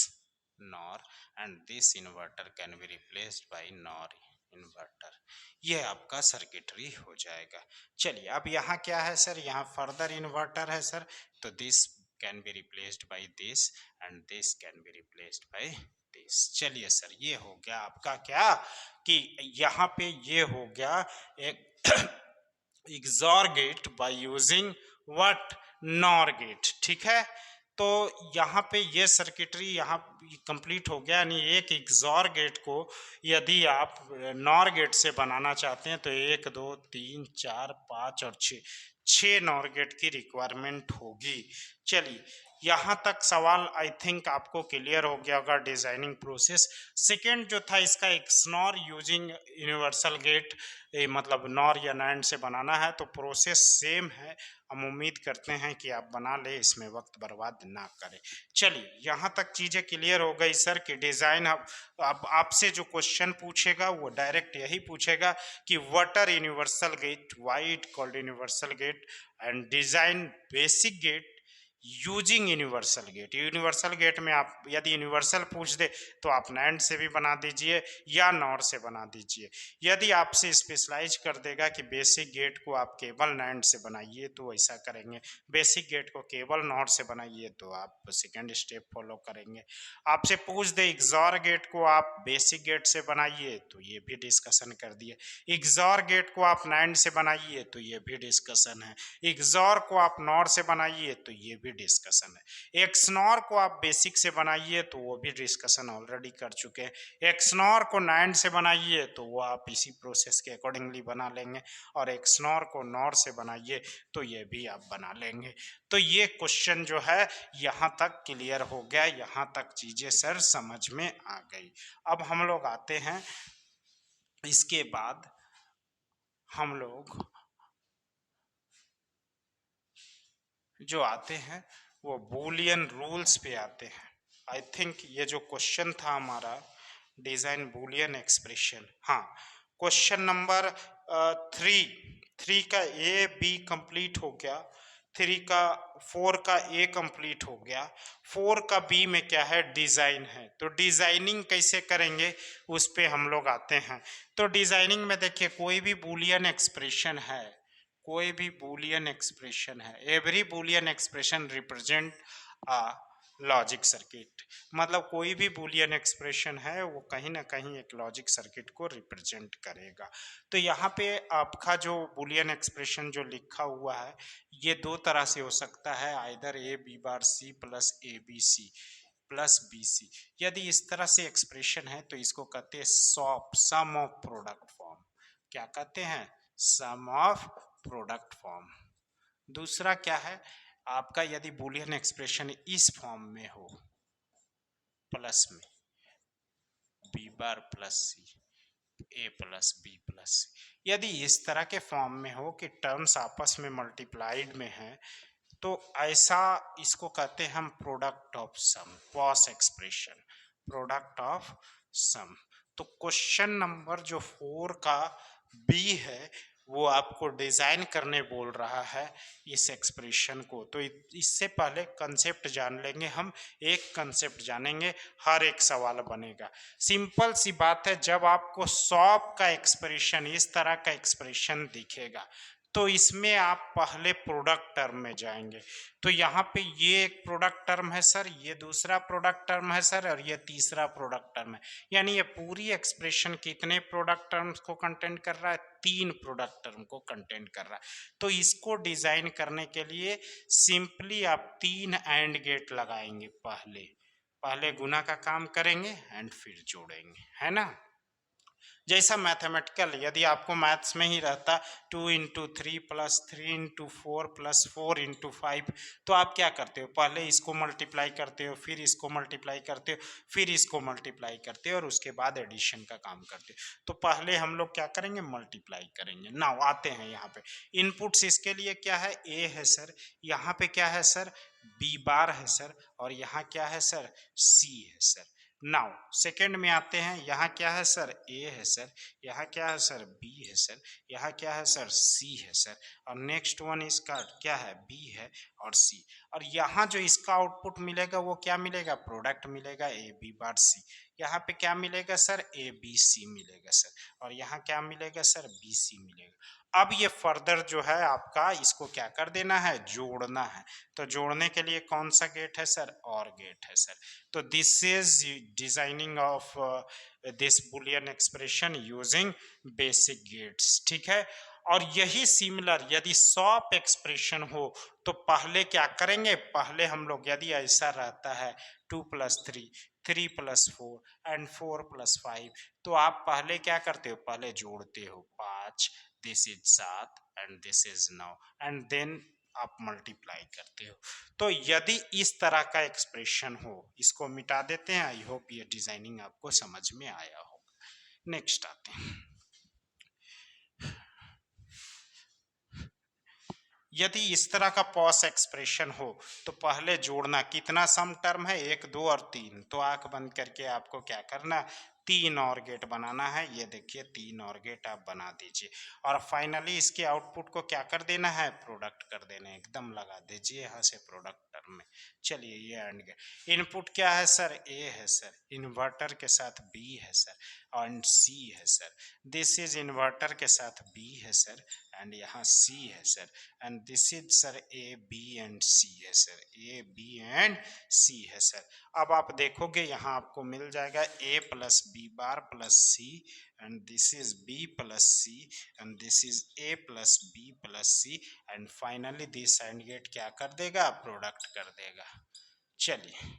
NOR, and this inverter can be replaced by NOR inverter. ये आपका सर्किटरी हो जाएगा। चलिए अब यहाँ क्या है सर, यहाँ फर्दर इन्वर्टर है सर, तो this can be replaced by this and this can be replaced by this. चलिए सर, ये हो गया आपका क्या कि यहाँ पे ये हो गया एक XOR gate by using what, NOR gate. ठीक है, तो यहाँ पे ये सर्किटरी यहाँ कंप्लीट हो गया, यानी एक XOR गेट को यदि आप नॉर गेट से बनाना चाहते हैं तो 1 2 3 4 5 और 6 नॉर गेट की रिक्वायरमेंट होगी। चलिए यहाँ तक सवाल आई थिंक आपको क्लियर हो गया होगा डिजाइनिंग प्रोसेस। सेकेंड जो था इसका XNOR यूजिंग यूनिवर्सल गेट, मतलब नॉर या नैंड से बनाना है, तो प्रोसेस सेम है। हम उम्मीद करते हैं कि आप बना ले, इसमें वक्त बर्बाद ना करें। चलिए यहाँ तक चीज़ें क्लियर हो गई सर कि डिज़ाइन। अब आपसे जो क्वेश्चन पूछेगा वो डायरेक्ट यही पूछेगा कि what are universal gate, why it called universal gate, and design basic gate using universal gate. Universal gate में आप यदि यूनिवर्सल पूछ दे तो आप नैंड से भी बना दीजिए या नॉर से बना दीजिए। यदि आपसे स्पेशलाइज कर देगा कि बेसिक गेट को आप केवल नैंड से बनाइए तो ऐसा करेंगे, बेसिक गेट को केवल नॉर से बनाइए तो आप सेकेंड स्टेप फॉलो करेंगे। आपसे पूछ दे XOR गेट को आप बेसिक गेट से बनाइए तो ये भी डिस्कशन कर दिए, XOR गेट को आप नैंड से बनाइए तो ये भी डिस्कशन है, XOR को आप नॉर से बनाइए तो ये भी डिस्कशन है, XNOR को आप बेसिक से बनाइए तो वो भी डिस्कशन ऑलरेडी कर चुके हैं, XNOR को नैंड से बनाइए तो वो आप इसी प्रोसेस के अकॉर्डिंगली बना लेंगे, और XNOR को नॉर से बनाइए तो ये भी आप बना लेंगे। तो ये क्वेश्चन जो है यहाँ तक क्लियर हो गया, यहाँ तक चीजें सर समझ में आ गई। अब हम लोग आते हैं, इसके बाद हम लोग जो आते हैं वो बूलियन रूल्स पे आते हैं। आई थिंक ये जो क्वेश्चन था हमारा डिजाइन बूलियन एक्सप्रेशन, हाँ क्वेश्चन नंबर 3 का ए बी कंप्लीट हो गया, 4 का ए कंप्लीट हो गया, 4 का बी में क्या है, डिजाइन है। तो डिजाइनिंग कैसे करेंगे उस पे हम लोग आते हैं। तो डिजाइनिंग में देखिए कोई भी बूलियन एक्सप्रेशन है, कोई भी बूलियन एक्सप्रेशन है, every Boolean expression represent a logic circuit, मतलब कोई भी बूलियन एक्सप्रेशन है वो कहीं ना कहीं एक लॉजिक सर्किट को रिप्रेजेंट करेगा। तो यहाँ पे आपका जो बूलियन एक्सप्रेशन जो लिखा हुआ है ये दो तरह से हो सकता है, either A B bar C plus A B C plus B C. यदि इस तरह से एक्सप्रेशन है तो इसको कहते हैं सम ऑफ प्रोडक्ट फॉर्म। क्या कहते हैं, सम ऑफ प्रोडक्ट फॉर्म। दूसरा क्या है आपका, यदि बूलियन एक्सप्रेशन इस फॉर्म में हो, प्लस में बी बार प्लस सी, ए प्लस बी प्लस सी, यदि इस तरह के फॉर्म में हो कि टर्म्स आपस में मल्टीप्लाइड में है, तो ऐसा इसको कहते हैं हम product of sum, POS expression, product of sum. तो क्वेश्चन नंबर जो 4 का बी है वो आपको डिजाइन करने बोल रहा है इस एक्सप्रेशन को। तो इससे पहले कंसेप्ट जान लेंगे हम, एक कंसेप्ट जानेंगे, हर एक सवाल बनेगा। सिंपल सी बात है, जब आपको सॉप का एक्सप्रेशन, इस तरह का एक्सप्रेशन दिखेगा, तो इसमें आप पहले प्रोडक्ट टर्म में जाएंगे। तो यहाँ पे ये एक प्रोडक्ट टर्म है सर, ये दूसरा प्रोडक्ट टर्म है सर, और ये तीसरा प्रोडक्ट टर्म है। यानी ये पूरी एक्सप्रेशन कितने प्रोडक्ट टर्म्स को कंटेंट कर रहा है? 3 प्रोडक्ट टर्म को कंटेंट कर रहा है। तो इसको डिजाइन करने के लिए सिंपली आप 3 एंड गेट लगाएंगे। पहले गुना का काम करेंगे एंड फिर जोड़ेंगे, है ना। जैसा मैथमेटिकल, यदि आपको मैथ्स में ही रहता 2 into 3 plus 3 into 4 plus 4 into 5, तो आप क्या करते हो? पहले इसको मल्टीप्लाई करते हो, फिर इसको मल्टीप्लाई करते हो, फिर इसको मल्टीप्लाई करते हो, और उसके बाद एडिशन का काम करते हो। तो पहले हम लोग क्या करेंगे? मल्टीप्लाई करेंगे। नाउ आते हैं यहाँ पे इनपुट्स। इसके लिए क्या है? ए है सर, यहाँ पे क्या है सर? बी बार है सर, और यहाँ क्या है सर? सी है सर। नाउ सेकेंड में आते हैं, यहाँ क्या है सर? ए है सर, यहाँ क्या है सर? बी है सर, यहाँ क्या है सर? सी है सर, और नेक्स्ट वन इसका क्या है? बी है और सी। और यहाँ जो इसका आउटपुट मिलेगा वो क्या मिलेगा? प्रोडक्ट मिलेगा, ए बी बार सी। यहाँ पे क्या मिलेगा सर? ए बी सी मिलेगा सर, और यहाँ क्या मिलेगा सर? बी सी मिलेगा। अब ये फर्दर जो है आपका, इसको क्या कर देना है? जोड़ना है। तो जोड़ने के लिए कौन सा गेट है सर? और गेट है सर। तो this is designing of this Boolean expression using basic gets, ठीक है। और यही सिमिलर यदि सॉप एक्सप्रेशन हो तो पहले क्या करेंगे? पहले हम लोग, यदि ऐसा रहता है 2 प्लस 3, 3 प्लस 4 एंड 4 प्लस 5, तो आप पहले क्या करते हो? पहले जोड़ते हो 5, this is 7 and this is 9, and then आप मल्टीप्लाई करते हो। तो यदि इस तरह का एक्सप्रेशन हो, इसको मिटा देते हैं। आई होप ये डिजाइनिंग आपको समझ में आया होगा। नेक्स्ट आते हैं, यदि इस तरह का पॉस एक्सप्रेशन हो तो पहले जोड़ना, कितना सम टर्म है? 1, 2 और 3। तो आंख बंद करके आपको क्या करना? 3 और गेट बनाना है। ये देखिए 3 और गेट आप बना दीजिए, और फाइनली इसके आउटपुट को क्या कर देना है? प्रोडक्ट कर देना है। एकदम लगा दीजिए यहाँ से प्रोडक्ट टर्म में। चलिए ये एंड गेट। इनपुट क्या है सर? ए है सर, इन्वर्टर के साथ बी है सर, और सी है सर। दिस इज इन्वर्टर के साथ बी है सर, एंड यहाँ सी है sir, and this is sir A B and C है sir, A B and C है सर। अब आप देखोगे यहाँ आपको मिल जाएगा A plus B bar plus C, and this is B plus C, and this is A plus B plus C, and finally this AND gate क्या कर देगा? प्रोडक्ट कर देगा। चलिए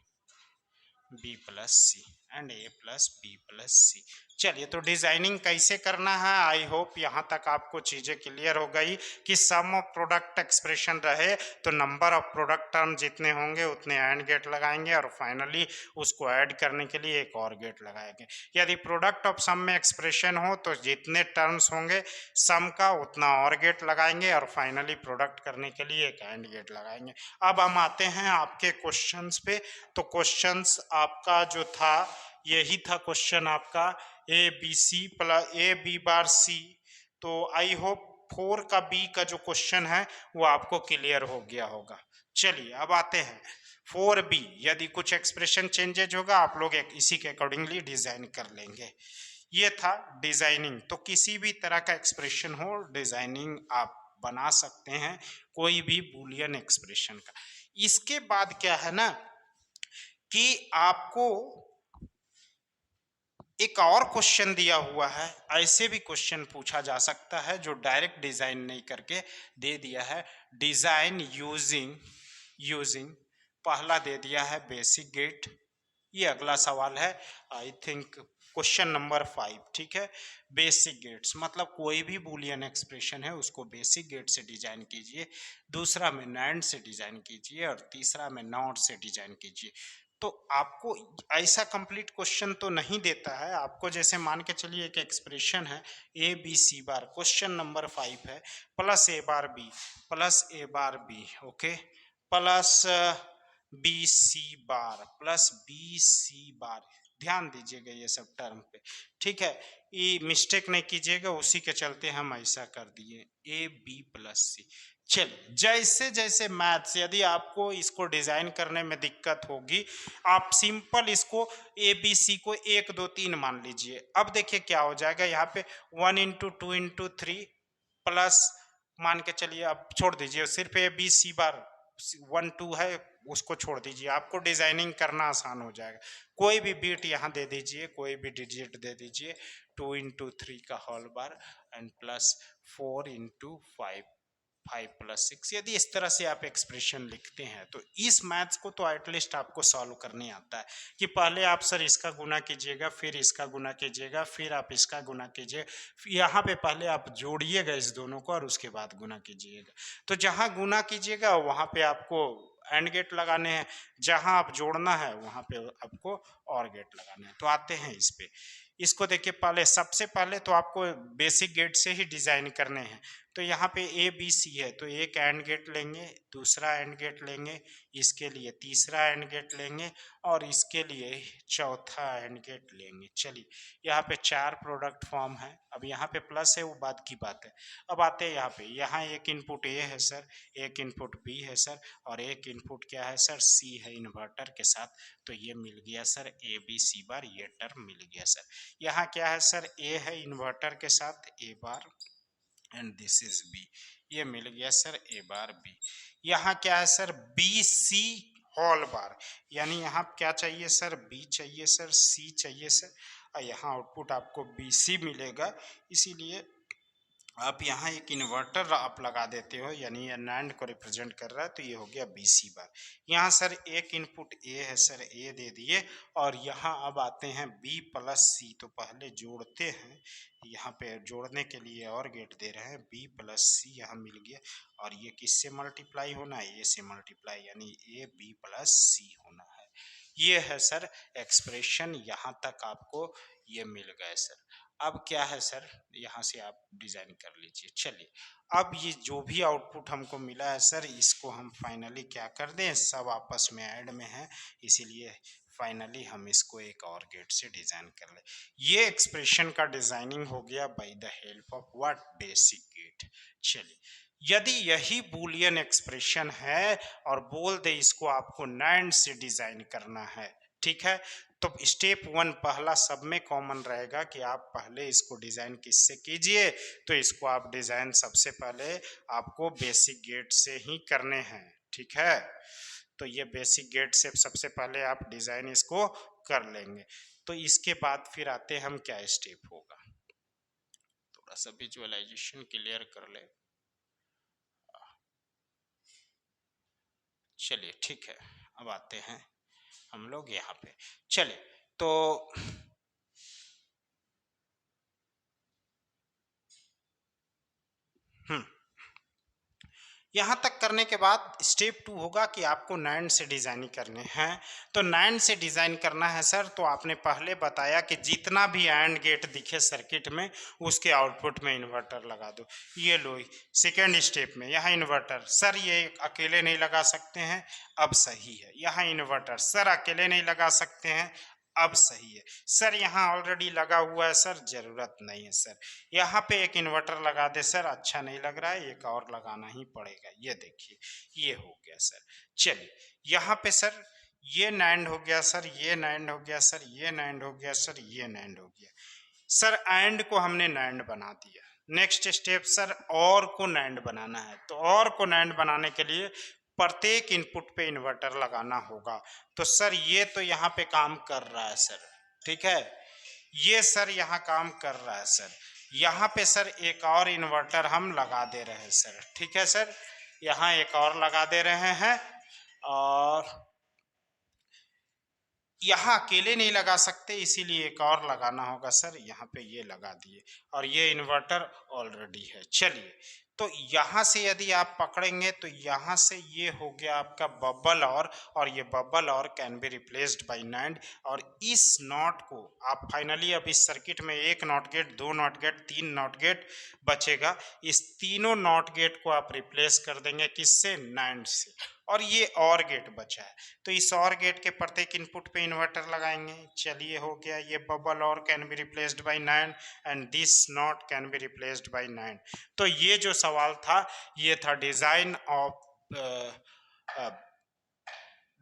B plus C and A plus B plus C. चलिए तो designing कैसे करना है, आई होप यहाँ तक आपको चीजें क्लियर हो गई कि सम ऑफ प्रोडक्ट एक्सप्रेशन रहे तो नंबर ऑफ प्रोडक्ट टर्म जितने होंगे उतने एंड गेट लगाएंगे, और फाइनली उसको ऐड करने के लिए एक और गेट लगाएंगे। यदि प्रोडक्ट ऑफ सम में एक्सप्रेशन हो तो जितने टर्म्स होंगे सम का उतना और गेट लगाएंगे, और फाइनली प्रोडक्ट करने के लिए एक एंड गेट लगाएंगे। अब हम आते हैं आपके क्वेश्चंस पे। तो क्वेश्चंस आपका जो था यही था क्वेश्चन आपका, A B C plus A B bar C. तो आई होप 4 का बी का जो क्वेश्चन है वो आपको क्लियर हो गया होगा। चलिए अब आते हैं 4 बी। यदि कुछ एक्सप्रेशन चेंजेज होगा आप लोग इसी के अकॉर्डिंगली डिजाइन कर लेंगे। ये था डिजाइनिंग। तो किसी भी तरह का एक्सप्रेशन हो, डिजाइनिंग आप बना सकते हैं कोई भी बुलियन एक्सप्रेशन का। इसके बाद क्या है ना कि आपको एक और क्वेश्चन दिया हुआ है। ऐसे भी क्वेश्चन पूछा जा सकता है जो डायरेक्ट डिजाइन नहीं करके दे दिया है, डिजाइन यूजिंग पहला दे दिया है बेसिक गेट। ये अगला सवाल है, आई थिंक क्वेश्चन नंबर 5, ठीक है। बेसिक गेट्स मतलब कोई भी बुलियन एक्सप्रेशन है उसको बेसिक गेट से डिजाइन कीजिए, दूसरा में नैंड से डिजाइन कीजिए, और तीसरा में नॉट से डिजाइन कीजिए। तो आपको ऐसा कंप्लीट क्वेश्चन तो नहीं देता है आपको, जैसे मान के चलिए एक एक्सप्रेशन है A B C bar, question number 5 है, plus A bar B plus A bar B, okay, plus B C bar plus B C bar. ध्यान दीजिएगा ये सब टर्म पे, ठीक है, ये मिस्टेक नहीं कीजिएगा, उसी के चलते हम ऐसा कर दिए ए बी प्लस सी। चलिए, जैसे जैसे मैथ्स, यदि आपको इसको डिजाइन करने में दिक्कत होगी, आप सिंपल इसको ए बी सी को 1 2 3 मान लीजिए। अब देखिए क्या हो जाएगा, यहाँ पे 1 इंटू 2 इंटू 3 प्लस, मान के चलिए अब छोड़ दीजिए, सिर्फ ए बी सी बार 1 2 है, उसको छोड़ दीजिए, आपको डिजाइनिंग करना आसान हो जाएगा। कोई भी बीट यहाँ दे दीजिए, कोई भी डिजिट दे दीजिए, 2 इंटू 3 का whole bar and plus 4 into 5 5 plus 6। यदि इस तरह से आप एक्सप्रेशन लिखते हैं तो इस मैथ्स को तो एटलीस्ट आपको सॉल्व करने आता है, कि पहले आप सर इसका गुना कीजिएगा, फिर इसका गुना कीजिएगा, फिर आप इसका गुना कीजिए, यहाँ पे पहले आप जोड़िएगा इस दोनों को और उसके बाद गुना कीजिएगा। तो जहाँ गुना कीजिएगा वहाँ पे आपको एंड गेट लगाने हैं, जहाँ आप जोड़ना है वहाँ पे आपको और गेट लगाना है। तो आते हैं इस पे, इसको देखिए, पहले सबसे पहले तो आपको बेसिक गेट से ही डिजाइन करने हैं। तो यहाँ पे ए बी सी है, तो एक एंड गेट लेंगे, दूसरा एंड गेट लेंगे, इसके लिए तीसरा एंड गेट लेंगे और इसके लिए चौथा एंड गेट लेंगे। चलिए, यहाँ पे 4 प्रोडक्ट फॉर्म है। अब यहाँ पे प्लस है वो बात की बात है। अब आते हैं यहाँ पे, यहाँ एक इनपुट ए है सर, एक इनपुट बी है सर, और एक इनपुट क्या है सर, सी है इन्वर्टर के साथ। तो ये मिल गया सर ए बी सी बार, ये टर्म मिल गया सर। यहाँ क्या है सर, ए है इन्वर्टर के साथ ए बार एंड दिस इज बी, ये मिल गया सर ए बार बी। यहाँ क्या है sir, B C whole bar, यानी यहाँ क्या चाहिए सर, बी चाहिए सर, सी चाहिए सर, और यहाँ आउटपुट आपको बी सी मिलेगा। इसीलिए आप यहाँ एक इन्वर्टर आप लगा देते हो, यानी ये नैंड को रिप्रेजेंट कर रहा है, तो ये हो गया बी सी बार। यहाँ सर एक इनपुट ए है सर, ए दे दिए, और यहाँ अब आते हैं बी प्लस सी। तो पहले जोड़ते हैं, यहाँ पे जोड़ने के लिए और गेट दे रहे हैं, बी प्लस सी यहाँ मिल गया, और ये किससे मल्टीप्लाई होना है, ये से मल्टीप्लाई, यानी ए बी प्लस सी होना है। ये है सर एक्सप्रेशन, यहाँ तक आपको ये मिल गए सर। अब क्या है सर, यहाँ से आप डिजाइन कर लीजिए। चलिए, अब ये जो भी आउटपुट हमको मिला है सर, इसको हम फाइनली क्या कर दें, सब आपस में ऐड में है, इसीलिए फाइनली हम इसको एक और गेट से डिजाइन कर ले। ये एक्सप्रेशन का डिजाइनिंग हो गया by the help of what, basic gate. चलिए, यदि यही बूलियन एक्सप्रेशन है और बोल दे इसको आपको नैंड से डिजाइन करना है, ठीक है, तो स्टेप 1 पहला सब में कॉमन रहेगा कि आप पहले इसको डिजाइन किससे कीजिए, तो इसको आप डिजाइन सबसे पहले आपको बेसिक गेट से ही करने हैं, ठीक है। तो ये बेसिक गेट से सबसे पहले आप डिजाइन इसको कर लेंगे। तो इसके बाद फिर आते हम क्या स्टेप होगा, थोड़ा सा विजुअलाइजेशन क्लियर कर ले। चलिए ठीक है, अब आते हैं हम लोग यहाँ पे। चलिए, तो यहाँ तक करने के बाद स्टेप 2 होगा कि आपको नैंड से डिज़ाइन करने हैं। तो नैंड से डिज़ाइन करना है सर, तो आपने पहले बताया कि जितना भी एंड गेट दिखे सर्किट में, उसके आउटपुट में इन्वर्टर लगा दो। ये लो, सेकेंड स्टेप में यहाँ इन्वर्टर, सर ये अकेले नहीं लगा सकते हैं, अब सही है। यहाँ इन्वर्टर, सर अकेले नहीं लगा सकते हैं, अब सही है। सर यहाँ ऑलरेडी लगा हुआ है सर, जरूरत नहीं है सर। यहाँ पे एक इन्वर्टर लगा दे सर, अच्छा नहीं लग रहा है, एक और लगाना ही पड़ेगा। ये देखिए, ये हो गया सर। चलिए, यहाँ पे सर ये नैंड हो गया सर, ये नैंड हो गया सर, ये नैंड हो गया सर, ये नैंड हो गया सर। एंड को हमने नैंड बना दिया। नेक्स्ट स्टेप सर, और को नैंड बनाना है। तो और को नैंड बनाने के लिए प्रत्येक इनपुट पे इन्वर्टर लगाना होगा। तो सर ये तो यहाँ पे काम कर रहा है सर, ठीक है, ये सर यहाँ काम कर रहा है सर। यहाँ पे सर एक और इन्वर्टर हम लगा दे रहे हैं सर, ठीक है सर, यहाँ एक और लगा दे रहे हैं, और यहाँ अकेले नहीं लगा सकते, इसीलिए एक और लगाना होगा सर। यहाँ पे ये लगा दिए, और ये इन्वर्टर ऑलरेडी है। चलिए, तो यहाँ से यदि आप पकड़ेंगे तो यहाँ से ये हो गया आपका बबल और ये bubble OR can be replaced by NAND. और इस नॉट को आप फाइनली अब इस सर्किट में एक नॉट गेट, दो नॉट गेट, तीन नॉट गेट बचेगा। इस तीनों नॉट गेट को आप रिप्लेस कर देंगे किससे? नैंड से। और ये और गेट बचा है, तो इस और गेट के प्रत्येक इनपुट पे इन्वर्टर लगाएंगे। चलिए हो गया, ये bubble OR can be replaced by NAND and this NOT can be replaced by NAND. तो ये जो सवाल था ये था design of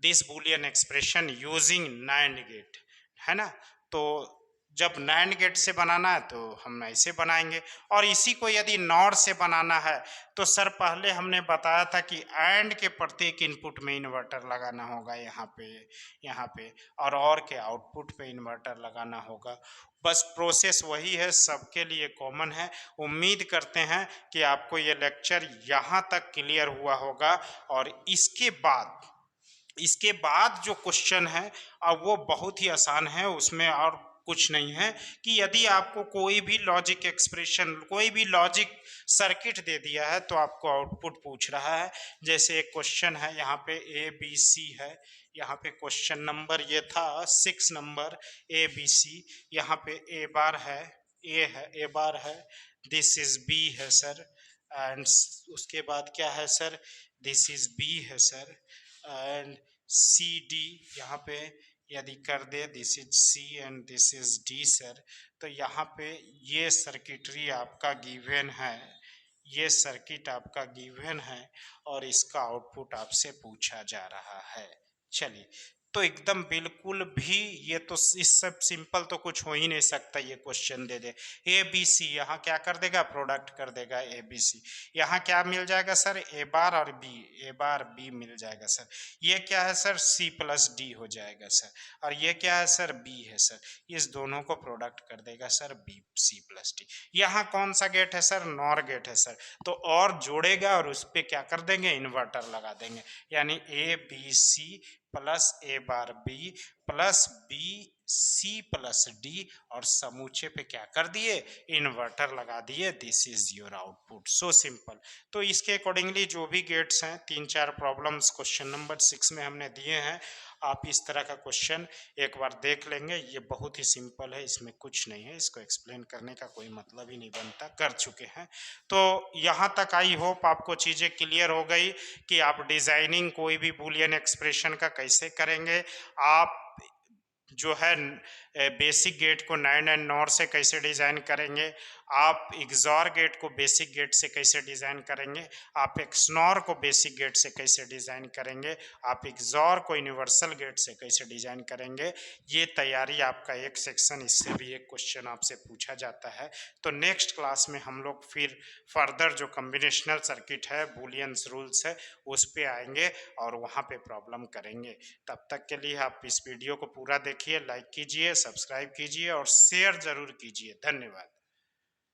this Boolean expression using NAND gate, है ना। तो जब नैंड गेट से बनाना है तो हम ऐसे बनाएंगे, और इसी को यदि नॉर से बनाना है तो सर पहले हमने बताया था कि एंड के प्रत्येक इनपुट में इन्वर्टर लगाना होगा यहाँ पे और के आउटपुट पे इन्वर्टर लगाना होगा। बस प्रोसेस वही है, सबके लिए कॉमन है। उम्मीद करते हैं कि आपको ये लेक्चर यहाँ तक क्लियर हुआ होगा। और इसके बाद जो क्वेश्चन है अब वो बहुत ही आसान है, उसमें और कुछ नहीं है कि यदि आपको कोई भी लॉजिक एक्सप्रेशन, कोई भी लॉजिक सर्किट दे दिया है तो आपको आउटपुट पूछ रहा है। जैसे एक क्वेश्चन है यहाँ पे ए बी सी है, यहाँ पे क्वेश्चन नंबर ये था 6 नंबर ए बी सी। यहाँ पे ए बार है, ए बार है, दिस इज बी है सर, एंड उसके बाद क्या है सर, दिस इज बी है सर, एंड सी डी यहाँ पे यदि कर दे, this is C and this is D sir. तो यहाँ पे ये सर्किटरी आपका गिवन है, ये सर्किट आपका गिवन है और इसका आउटपुट आपसे पूछा जा रहा है। चलिए, तो एकदम बिल्कुल भी ये तो इस सब सिंपल तो कुछ हो ही नहीं सकता। ये क्वेश्चन दे दे ए बी सी, यहाँ क्या कर देगा, प्रोडक्ट कर देगा ए बी सी। यहाँ क्या मिल जाएगा सर, ए बार और बी, ए बार बी मिल जाएगा सर। ये क्या है सर, सी प्लस डी हो जाएगा सर। और ये क्या है सर, बी है सर। इस दोनों को प्रोडक्ट कर देगा sir B C plus D. यहाँ कौन सा गेट है सर, नॉर गेट है सर। तो और जोड़ेगा और उस पर क्या कर देंगे, इन्वर्टर लगा देंगे। यानी A B C plus A bar B plus B C plus D, और समूचे पे क्या कर दिए, इन्वर्टर लगा दिए। This is your output, so simple. तो इसके अकॉर्डिंगली जो भी गेट्स हैं, 3-4 प्रॉब्लम्स क्वेश्चन नंबर 6 में हमने दिए हैं। आप इस तरह का क्वेश्चन एक बार देख लेंगे, ये बहुत ही सिंपल है, इसमें कुछ नहीं है, इसको एक्सप्लेन करने का कोई मतलब ही नहीं बनता, कर चुके हैं। तो यहाँ तक आई होप आपको चीज़ें क्लियर हो गई कि आप डिजाइनिंग कोई भी बूलियन एक्सप्रेशन का कैसे करेंगे, आप जो है बेसिक गेट को नैंड एंड नॉर से कैसे डिज़ाइन करेंगे, आप इग्जॉर गेट को बेसिक गेट से कैसे डिज़ाइन करेंगे, आप एक्सनॉर को बेसिक गेट से कैसे डिज़ाइन करेंगे, आप इग्जॉर को यूनिवर्सल गेट से कैसे डिज़ाइन करेंगे। ये तैयारी आपका एक सेक्शन, इससे भी एक क्वेश्चन आपसे पूछा जाता है। तो नेक्स्ट क्लास में हम लोग फिर फर्दर जो कम्बिनेशनल सर्किट है, बूलियंस रूल्स है, उस पे आएंगे और वहाँ पे प्रॉब्लम करेंगे। तब तक के लिए आप इस वीडियो को पूरा देखिए, लाइक कीजिए, सब्सक्राइब कीजिए और शेयर ज़रूर कीजिए। धन्यवाद।